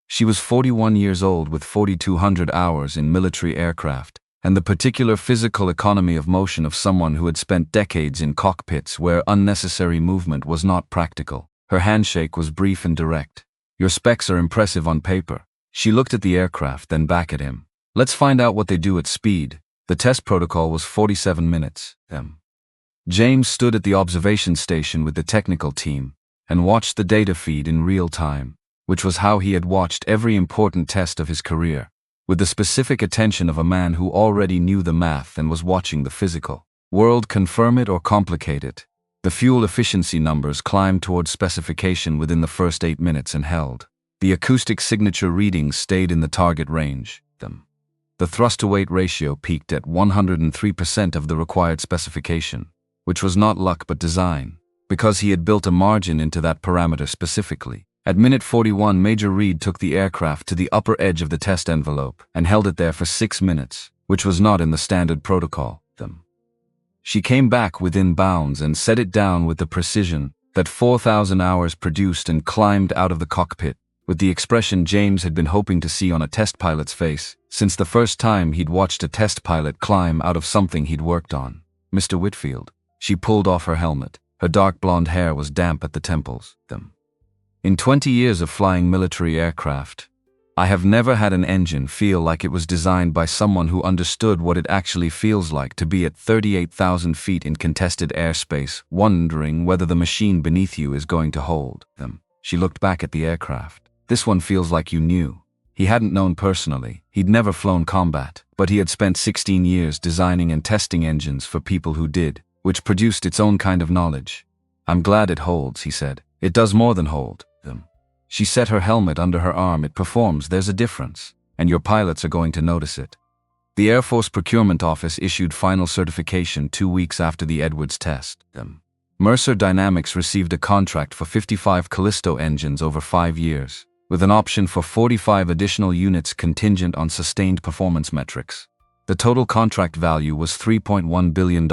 She was 41 years old with 4,200 hours in military aircraft, and the particular physical economy of motion of someone who had spent decades in cockpits where unnecessary movement was not practical. Her handshake was brief and direct. "Your specs are impressive on paper." She looked at the aircraft, then back at him. "Let's find out what they do at speed." The test protocol was 47 minutes. James stood at the observation station with the technical team and watched the data feed in real time, which was how he had watched every important test of his career, with the specific attention of a man who already knew the math and was watching the physical world confirm it or complicate it. The fuel efficiency numbers climbed towards specification within the first 8 minutes and held. The acoustic signature readings stayed in the target range. The thrust-to-weight ratio peaked at 103% of the required specification, which was not luck but design, because he had built a margin into that parameter specifically. At minute 41, Major Reed took the aircraft to the upper edge of the test envelope and held it there for 6 minutes, which was not in the standard protocol. She came back within bounds and set it down with the precision that 4,000 hours produced and climbed out of the cockpit, with the expression James had been hoping to see on a test pilot's face since the first time he'd watched a test pilot climb out of something he'd worked on. "Mr. Whitfield." She pulled off her helmet. Her dark blonde hair was damp at the temples. "In 20 years of flying military aircraft, I have never had an engine feel like it was designed by someone who understood what it actually feels like to be at 38,000 feet in contested airspace, wondering whether the machine beneath you is going to hold them." She looked back at the aircraft. "This one feels like you knew." He hadn't known personally. He'd never flown combat, but he had spent 16 years designing and testing engines for people who did, which produced its own kind of knowledge. "I'm glad it holds," he said. "It does more than hold." She set her helmet under her arm. "It performs. There's a difference, and your pilots are going to notice it." The Air Force Procurement Office issued final certification 2 weeks after the Edwards test. Mercer Dynamics received a contract for 55 Callisto engines over 5 years, with an option for 45 additional units contingent on sustained performance metrics. The total contract value was $3.1 billion.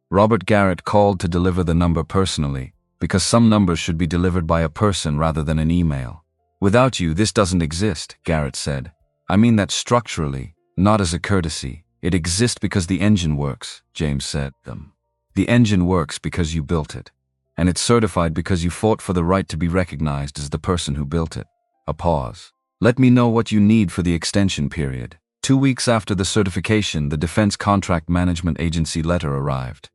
Robert Garrett called to deliver the number personally, because some numbers should be delivered by a person rather than an email. "Without you, this doesn't exist," Garrett said. "I mean that structurally, not as a courtesy. It exists because the engine works," James said. "The engine works because you built it. And it's certified because you fought for the right to be recognized as the person who built it." A pause. "Let me know what you need for the extension period." 2 weeks after the certification, the Defense Contract Management Agency letter arrived.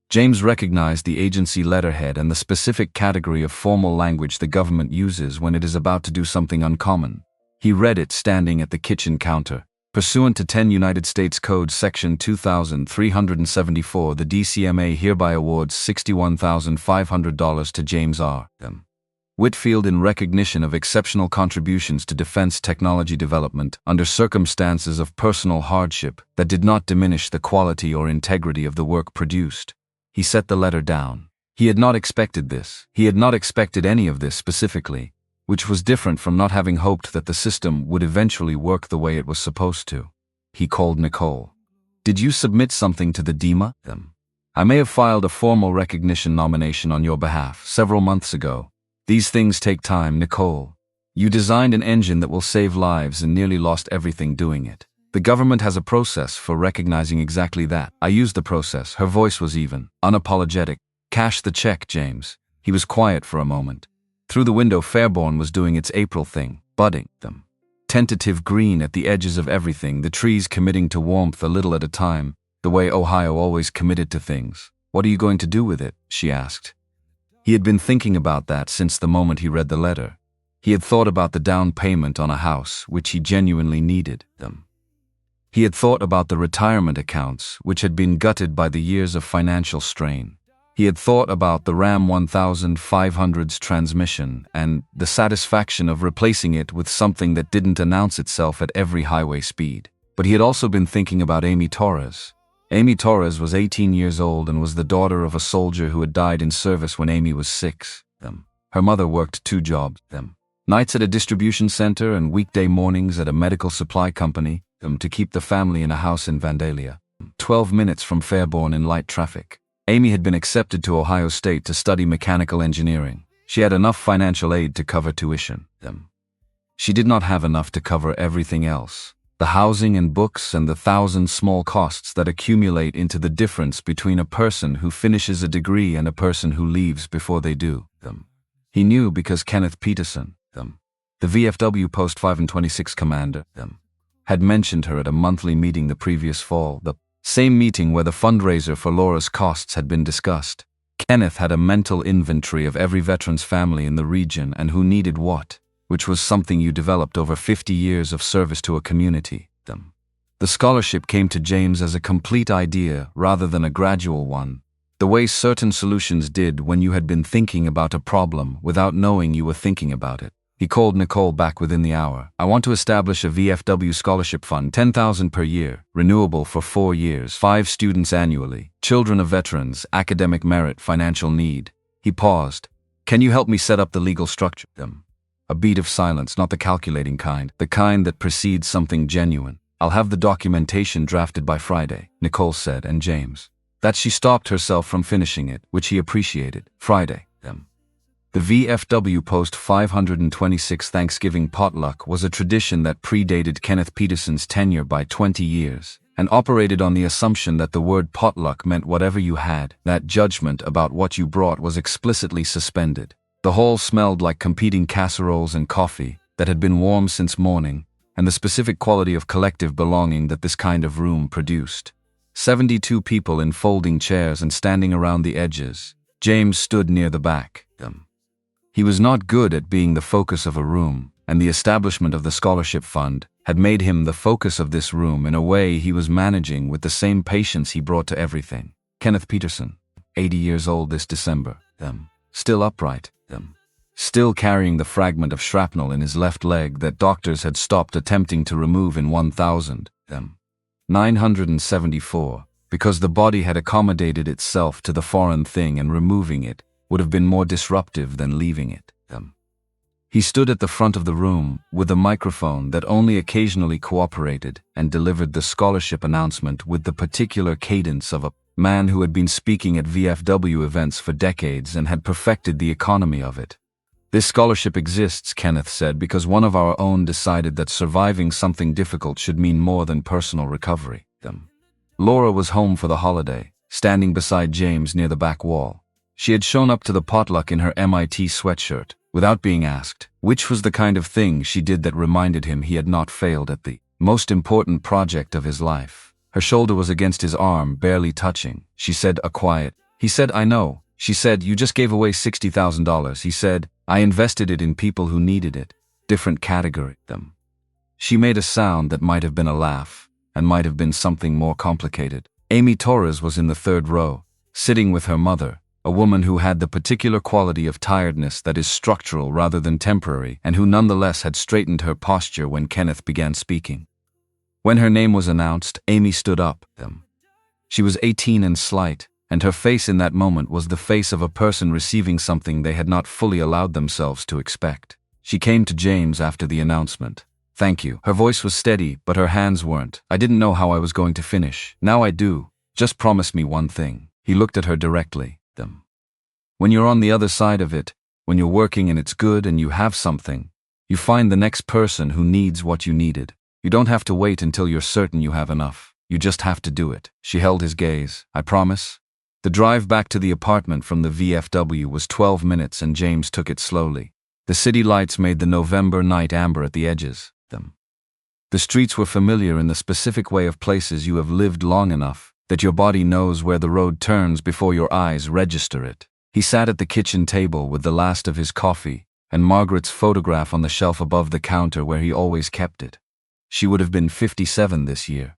James recognized the agency letterhead and the specific category of formal language the government uses when it is about to do something uncommon. He read it standing at the kitchen counter. Pursuant to 10 United States Code Section 2374, the DCMA hereby awards $61,500 to James R. Whitfield in recognition of exceptional contributions to defense technology development under circumstances of personal hardship that did not diminish the quality or integrity of the work produced. He set the letter down. He had not expected this. He had not expected any of this specifically, which was different from not having hoped that the system would eventually work the way it was supposed to. He called Nicole. "Did you submit something to the DEMA? I may have filed a formal recognition nomination on your behalf several months ago. These things take time, Nicole. You designed an engine that will save lives and nearly lost everything doing it. The government has a process for recognizing exactly that. I used the process." Her voice was even, unapologetic. "Cash the check, James." He was quiet for a moment. Through the window, Fairborn was doing its April thing, budding them. Tentative green at the edges of everything, the trees committing to warmth a little at a time, the way Ohio always committed to things. "What are you going to do with it?" she asked. He had been thinking about that since the moment he read the letter. He had thought about the down payment on a house, which he genuinely needed. He had thought about the retirement accounts, which had been gutted by the years of financial strain. He had thought about the Ram 1500's transmission and the satisfaction of replacing it with something that didn't announce itself at every highway speed. But he had also been thinking about Amy Torres. Amy Torres was 18 years old and was the daughter of a soldier who had died in service when Amy was 6. Her mother worked 2 jobs, nights at a distribution center and weekday mornings at a medical supply company, to keep the family in a house in Vandalia, 12 minutes from Fairborn in light traffic. Amy had been accepted to Ohio State to study mechanical engineering. She had enough financial aid to cover tuition. She did not have enough to cover everything else. The housing and books and the 1,000 small costs that accumulate into the difference between a person who finishes a degree and a person who leaves before they do. He knew because Kenneth Peterson, the VFW Post 5 and 26 commander, had mentioned her at a monthly meeting the previous fall, the same meeting where the fundraiser for Laura's costs had been discussed. Kenneth had a mental inventory of every veteran's family in the region and who needed what, which was something you developed over 50 years of service to a community. The scholarship came to James as a complete idea rather than a gradual one, the way certain solutions did when you had been thinking about a problem without knowing you were thinking about it. He called Nicole back within the hour. "I want to establish a VFW scholarship fund, $10,000 per year, renewable for 4 years, 5 students annually, children of veterans, academic merit, financial need." He paused. "Can you help me set up the legal structure?" A beat of silence, not the calculating kind, the kind that precedes something genuine. "I'll have the documentation drafted by Friday," Nicole said, and James. That she stopped herself from finishing it, which he appreciated. Friday. The VFW Post 526 Thanksgiving potluck was a tradition that predated Kenneth Peterson's tenure by 20 years, and operated on the assumption that the word potluck meant whatever you had. That judgment about what you brought was explicitly suspended. The hall smelled like competing casseroles and coffee that had been warm since morning, and the specific quality of collective belonging that this kind of room produced. 72 people in folding chairs and standing around the edges. James stood near the back. He was not good at being the focus of a room, and the establishment of the scholarship fund had made him the focus of this room in a way he was managing with the same patience he brought to everything. Kenneth Peterson, 80 years old this December, still upright, still carrying the fragment of shrapnel in his left leg that doctors had stopped attempting to remove in 1974, because the body had accommodated itself to the foreign thing and removing it would have been more disruptive than leaving it. He stood at the front of the room with a microphone that only occasionally cooperated and delivered the scholarship announcement with the particular cadence of a man who had been speaking at VFW events for decades and had perfected the economy of it. "This scholarship exists," Kenneth said, "because one of our own decided that surviving something difficult should mean more than personal recovery." Laura was home for the holiday, standing beside James near the back wall. She had shown up to the potluck in her MIT sweatshirt, without being asked, which was the kind of thing she did that reminded him he had not failed at the most important project of his life. Her shoulder was against his arm, barely touching. She said a quiet, "He said, I know." She said, "You just gave away $60,000. He said, I invested it in people who needed it. Different category. She made a sound that might have been a laugh, and might have been something more complicated. Amy Torres was in the third row, sitting with her mother, a woman who had the particular quality of tiredness that is structural rather than temporary, and who nonetheless had straightened her posture when Kenneth began speaking. When her name was announced, Amy stood up. She was 18 and slight, and her face in that moment was the face of a person receiving something they had not fully allowed themselves to expect. She came to James after the announcement. "Thank you." Her voice was steady, but her hands weren't. "I didn't know how I was going to finish. Now I do. Just promise me one thing." He looked at her directly. When you're on the other side of it, when you're working and it's good and you have something, you find the next person who needs what you needed. You don't have to wait until you're certain you have enough. You just have to do it. She held his gaze. "I promise." The drive back to the apartment from the VFW was 12 minutes and James took it slowly. The city lights made the November night amber at the edges. The streets were familiar in the specific way of places you have lived long enough that your body knows where the road turns before your eyes register it. He sat at the kitchen table with the last of his coffee and Margaret's photograph on the shelf above the counter where he always kept it. She would have been 57 this year.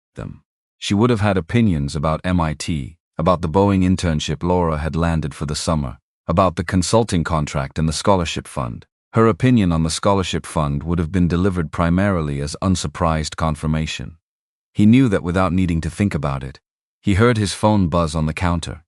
She would have had opinions about MIT, about the Boeing internship Laura had landed for the summer, about the consulting contract and the scholarship fund. Her opinion on the scholarship fund would have been delivered primarily as unsurprised confirmation. He knew that without needing to think about it. He heard his phone buzz on the counter.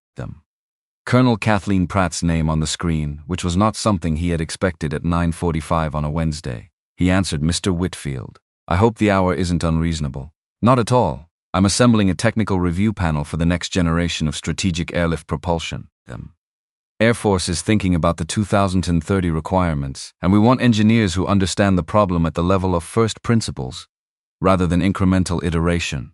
Colonel Kathleen Pratt's name on the screen, which was not something he had expected at 9:45 on a Wednesday. He answered, "Mr. Whitfield. I hope the hour isn't unreasonable." "Not at all. I'm assembling a technical review panel for the next generation of strategic airlift propulsion. Air Force is thinking about the 2030 requirements, and we want engineers who understand the problem at the level of first principles, rather than incremental iteration."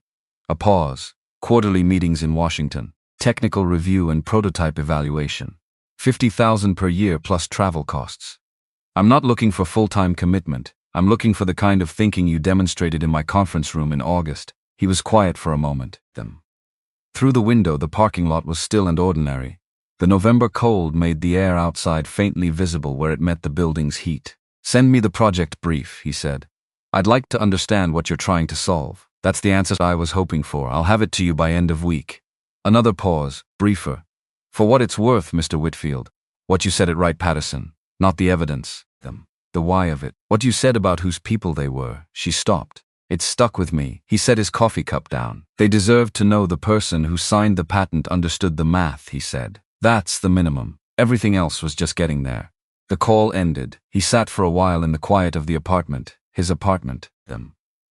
A pause. Quarterly meetings in Washington. Technical review and prototype evaluation. $50,000 per year plus travel costs. "I'm not looking for full-time commitment. I'm looking for the kind of thinking you demonstrated in my conference room in August." He was quiet for a moment. Through the window, the parking lot was still and ordinary. The November cold made the air outside faintly visible where it met the building's heat. "Send me the project brief," he said. "I'd like to understand what you're trying to solve." "That's the answer I was hoping for. I'll have it to you by end of week." Another pause, briefer. "For what it's worth, Mr. Whitfield, what you said at Wright Patterson, not the evidence, the why of it. What you said about whose people they were." She stopped. "It stuck with me." He set his coffee cup down. "They deserved to know the person who signed the patent understood the math," he said. "That's the minimum. Everything else was just getting there." The call ended. He sat for a while in the quiet of the apartment, his apartment.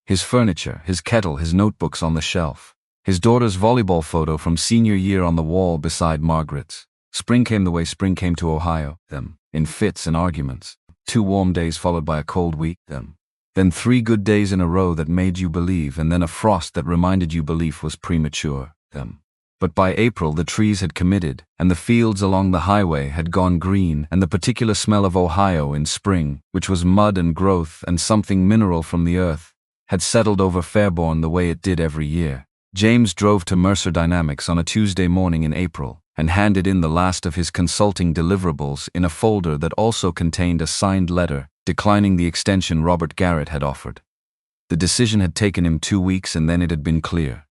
His furniture, his kettle, his notebooks on the shelf. His daughter's volleyball photo from senior year on the wall beside Margaret's. Spring came the way spring came to Ohio. In fits and arguments. 2 warm days followed by a cold week. Then 3 good days in a row that made you believe, and then a frost that reminded you belief was premature. But by April the trees had committed, and the fields along the highway had gone green, and the particular smell of Ohio in spring, which was mud and growth and something mineral from the earth, had settled over Fairborn the way it did every year. James drove to Mercer Dynamics on a Tuesday morning in April, and handed in the last of his consulting deliverables in a folder that also contained a signed letter declining the extension Robert Garrett had offered. The decision had taken him 2 weeks, and then it had been clear.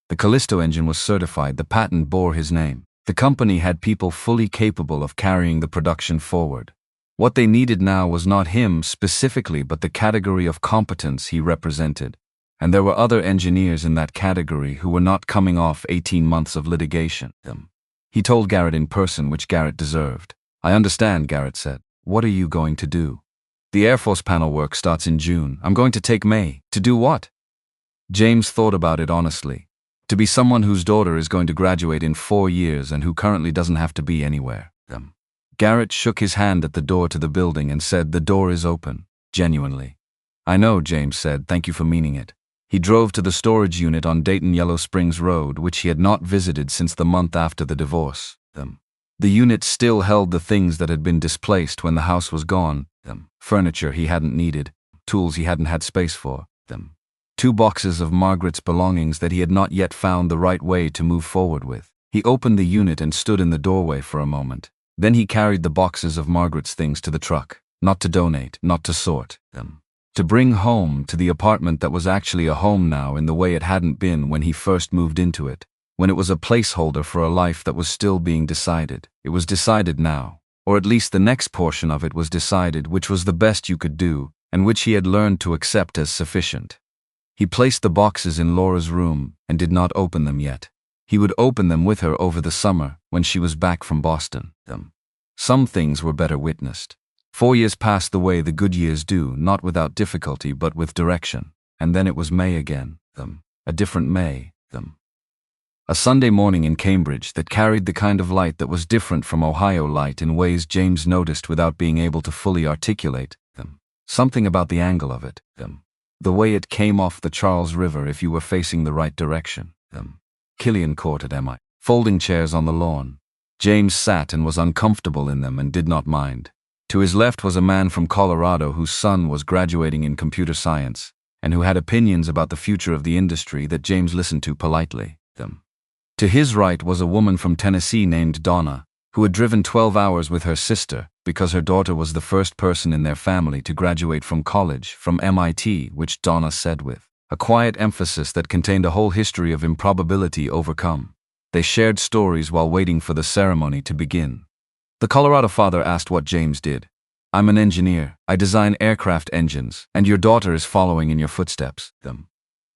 The Callisto engine was certified, the patent bore his name. The company had people fully capable of carrying the production forward. What they needed now was not him specifically, but the category of competence he represented. And there were other engineers in that category who were not coming off 18 months of litigation. He told Garrett in person, which Garrett deserved. "I understand," Garrett said. "What are you going to do?" "The Air Force panel work starts in June. I'm going to take May." "To do what?" James thought about it honestly. To be someone whose daughter is going to graduate in 4 years and who currently doesn't have to be anywhere. Garrett shook his hand at the door to the building and said, "The door is open," genuinely. "I know," James said. "Thank you for meaning it." He drove to the storage unit on Dayton Yellow Springs Road, which he had not visited since the month after the divorce. The unit still held the things that had been displaced when the house was gone. Furniture he hadn't needed, tools he hadn't had space for. 2 boxes of Margaret's belongings that he had not yet found the right way to move forward with. He opened the unit and stood in the doorway for a moment. Then he carried the boxes of Margaret's things to the truck, not to donate, not to sort them, To bring home to the apartment that was actually a home now in the way it hadn't been when he first moved into it, when it was a placeholder for a life that was still being decided. It was decided now, or at least the next portion of it was decided, which was the best you could do, and which he had learned to accept as sufficient. He placed the boxes in Laura's room and did not open them yet. He would open them with her over the summer when she was back from Boston. Some things were better witnessed. 4 years passed the way the good years do, not without difficulty but with direction. And then it was May again. A different May. A Sunday morning in Cambridge that carried the kind of light that was different from Ohio light in ways James noticed without being able to fully articulate them. Something about the angle of it. The way it came off the Charles River if you were facing the right direction. Killian Court at MI. Folding chairs on the lawn. James sat and was uncomfortable in them and did not mind. To his left was a man from Colorado whose son was graduating in computer science, and who had opinions about the future of the industry that James listened to politely. To his right was a woman from Tennessee named Donna, who had driven 12 hours with her sister because her daughter was the first person in their family to graduate from college, from MIT, which Donna said with a quiet emphasis that contained a whole history of improbability overcome. They shared stories while waiting for the ceremony to begin. The Colorado father asked what James did. "I'm an engineer. I design aircraft engines, and your daughter is following in your footsteps."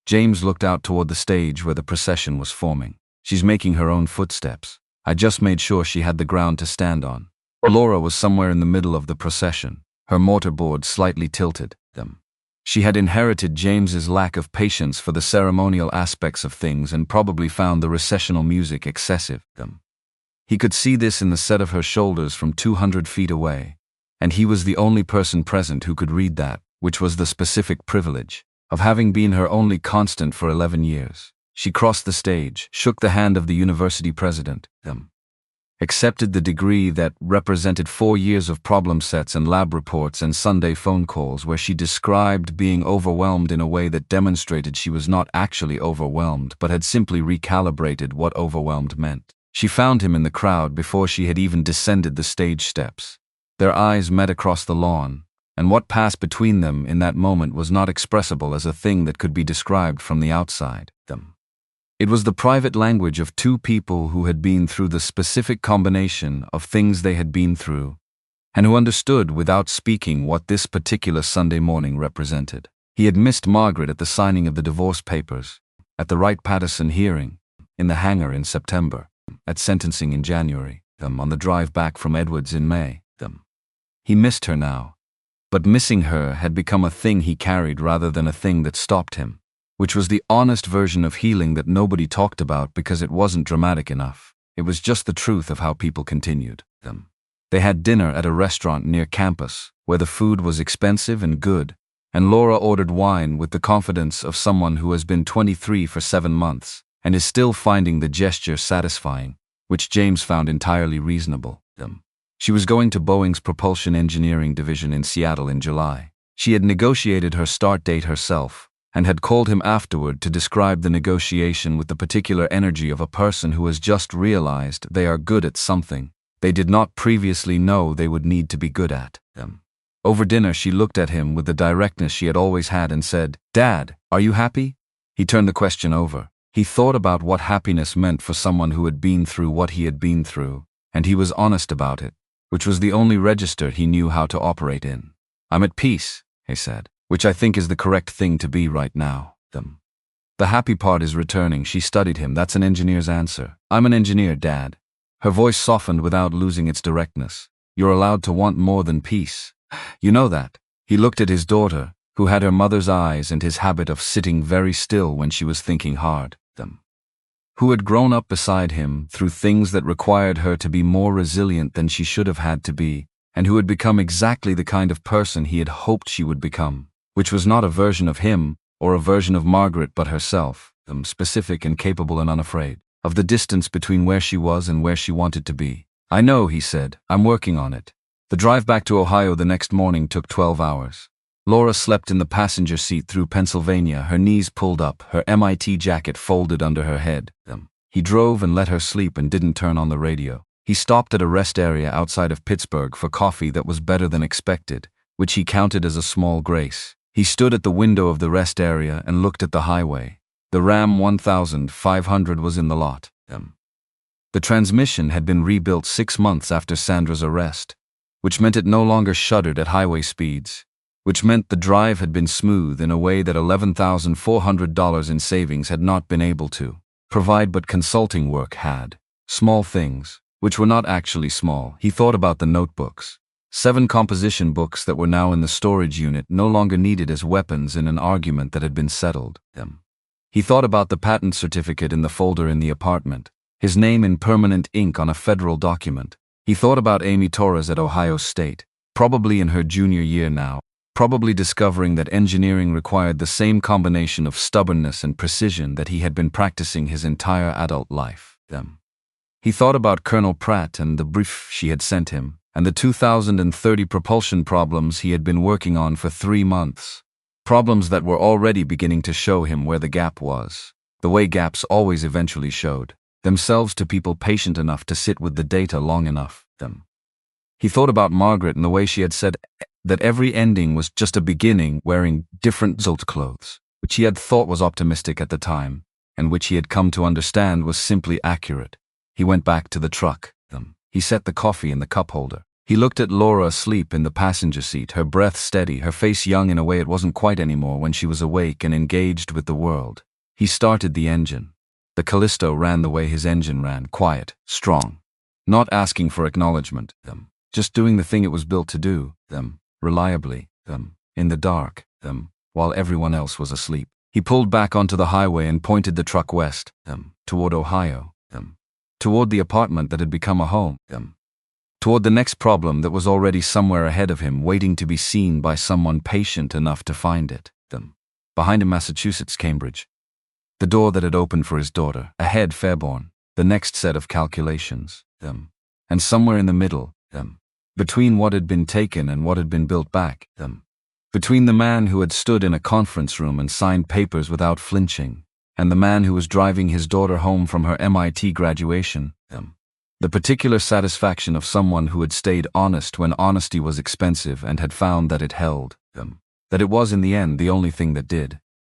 James looked out toward the stage where the procession was forming. "She's making her own footsteps. I just made sure she had the ground to stand on." Laura was somewhere in the middle of the procession, her mortarboard slightly tilted. She had inherited James's lack of patience for the ceremonial aspects of things and probably found the recessional music excessive. He could see this in the set of her shoulders from 200 feet away, and he was the only person present who could read that, which was the specific privilege of having been her only constant for 11 years. She crossed the stage, shook the hand of the university president, accepted the degree that represented 4 years of problem sets and lab reports and Sunday phone calls where she described being overwhelmed in a way that demonstrated she was not actually overwhelmed but had simply recalibrated what overwhelmed meant. She found him in the crowd before she had even descended the stage steps. Their eyes met across the lawn, and what passed between them in that moment was not expressible as a thing that could be described from the outside. It was the private language of two people who had been through the specific combination of things they had been through, and who understood without speaking what this particular Sunday morning represented. He had missed Margaret at the signing of the divorce papers, at the Wright-Patterson hearing, in the hangar in September, at sentencing in January, on the drive back from Edwards in May. He missed her now, but missing her had become a thing he carried rather than a thing that stopped him, which was the honest version of healing that nobody talked about because it wasn't dramatic enough. It was just the truth of how people continued. They had dinner at a restaurant near campus, where the food was expensive and good, and Laura ordered wine with the confidence of someone who has been 23 for 7 months, and is still finding the gesture satisfying, which James found entirely reasonable. She was going to Boeing's propulsion engineering division in Seattle in July. She had negotiated her start date herself, and had called him afterward to describe the negotiation with the particular energy of a person who has just realized they are good at something they did not previously know they would need to be good at. Over dinner she looked at him with the directness she had always had and said, "Dad, are you happy?" He turned the question over. He thought about what happiness meant for someone who had been through what he had been through, and he was honest about it, which was the only register he knew how to operate in. "I'm at peace," he said, "which I think is the correct thing to be right now." The happy part is returning. She studied him. "That's an engineer's answer." "I'm an engineer, Dad." Her voice softened without losing its directness. "You're allowed to want more than peace. You know that." He looked at his daughter, who had her mother's eyes and his habit of sitting very still when she was thinking hard. Who had grown up beside him through things that required her to be more resilient than she should have had to be, and who had become exactly the kind of person he had hoped she would become, which was not a version of him or a version of Margaret but herself, specific and capable and unafraid of the distance between where she was and where she wanted to be. "I know," he said. "I'm working on it." The drive back to Ohio the next morning took 12 hours. Laura slept in the passenger seat through Pennsylvania, her knees pulled up, her MIT jacket folded under her head. He drove and let her sleep and didn't turn on the radio. He stopped at a rest area outside of Pittsburgh for coffee that was better than expected, which he counted as a small grace. He stood at the window of the rest area and looked at the highway. The Ram 1500 was in the lot. The transmission had been rebuilt 6 months after Sandra's arrest, which meant it no longer shuddered at highway speeds, which meant the drive had been smooth in a way that $11,400 in savings had not been able to provide, but consulting work had. Small things, which were not actually small. He thought about the notebooks. 7 composition books that were now in the storage unit, no longer needed as weapons in an argument that had been settled. He thought about the patent certificate in the folder in the apartment, his name in permanent ink on a federal document. He thought about Amy Torres at Ohio State, probably in her junior year now, probably discovering that engineering required the same combination of stubbornness and precision that he had been practicing his entire adult life. He thought about Colonel Pratt and the brief she had sent him, and the 2030 propulsion problems he had been working on for 3 months. Problems that were already beginning to show him where the gap was, the way gaps always eventually showed themselves to people patient enough to sit with the data long enough. He thought about Margaret and the way she had said that every ending was just a beginning, wearing different Zult clothes, which he had thought was optimistic at the time, and which he had come to understand was simply accurate. He went back to the truck. He set the coffee in the cup holder. He looked at Laura asleep in the passenger seat, her breath steady, her face young in a way it wasn't quite anymore when she was awake and engaged with the world. He started the engine. The Callisto ran the way his engine ran, quiet, strong, not asking for acknowledgement, just doing the thing it was built to do, reliably, in the dark, while everyone else was asleep. He pulled back onto the highway and pointed the truck west, toward Ohio, toward the apartment that had become a home, toward the next problem that was already somewhere ahead of him, waiting to be seen by someone patient enough to find it. Behind him, Massachusetts, Cambridge. The door that had opened for his daughter. Ahead, Fairborn. The next set of calculations. And somewhere in the middle, between what had been taken and what had been built back, between the man who had stood in a conference room and signed papers without flinching, and the man who was driving his daughter home from her MIT graduation, the particular satisfaction of someone who had stayed honest when honesty was expensive and had found that it held, that it was in the end the only thing that did.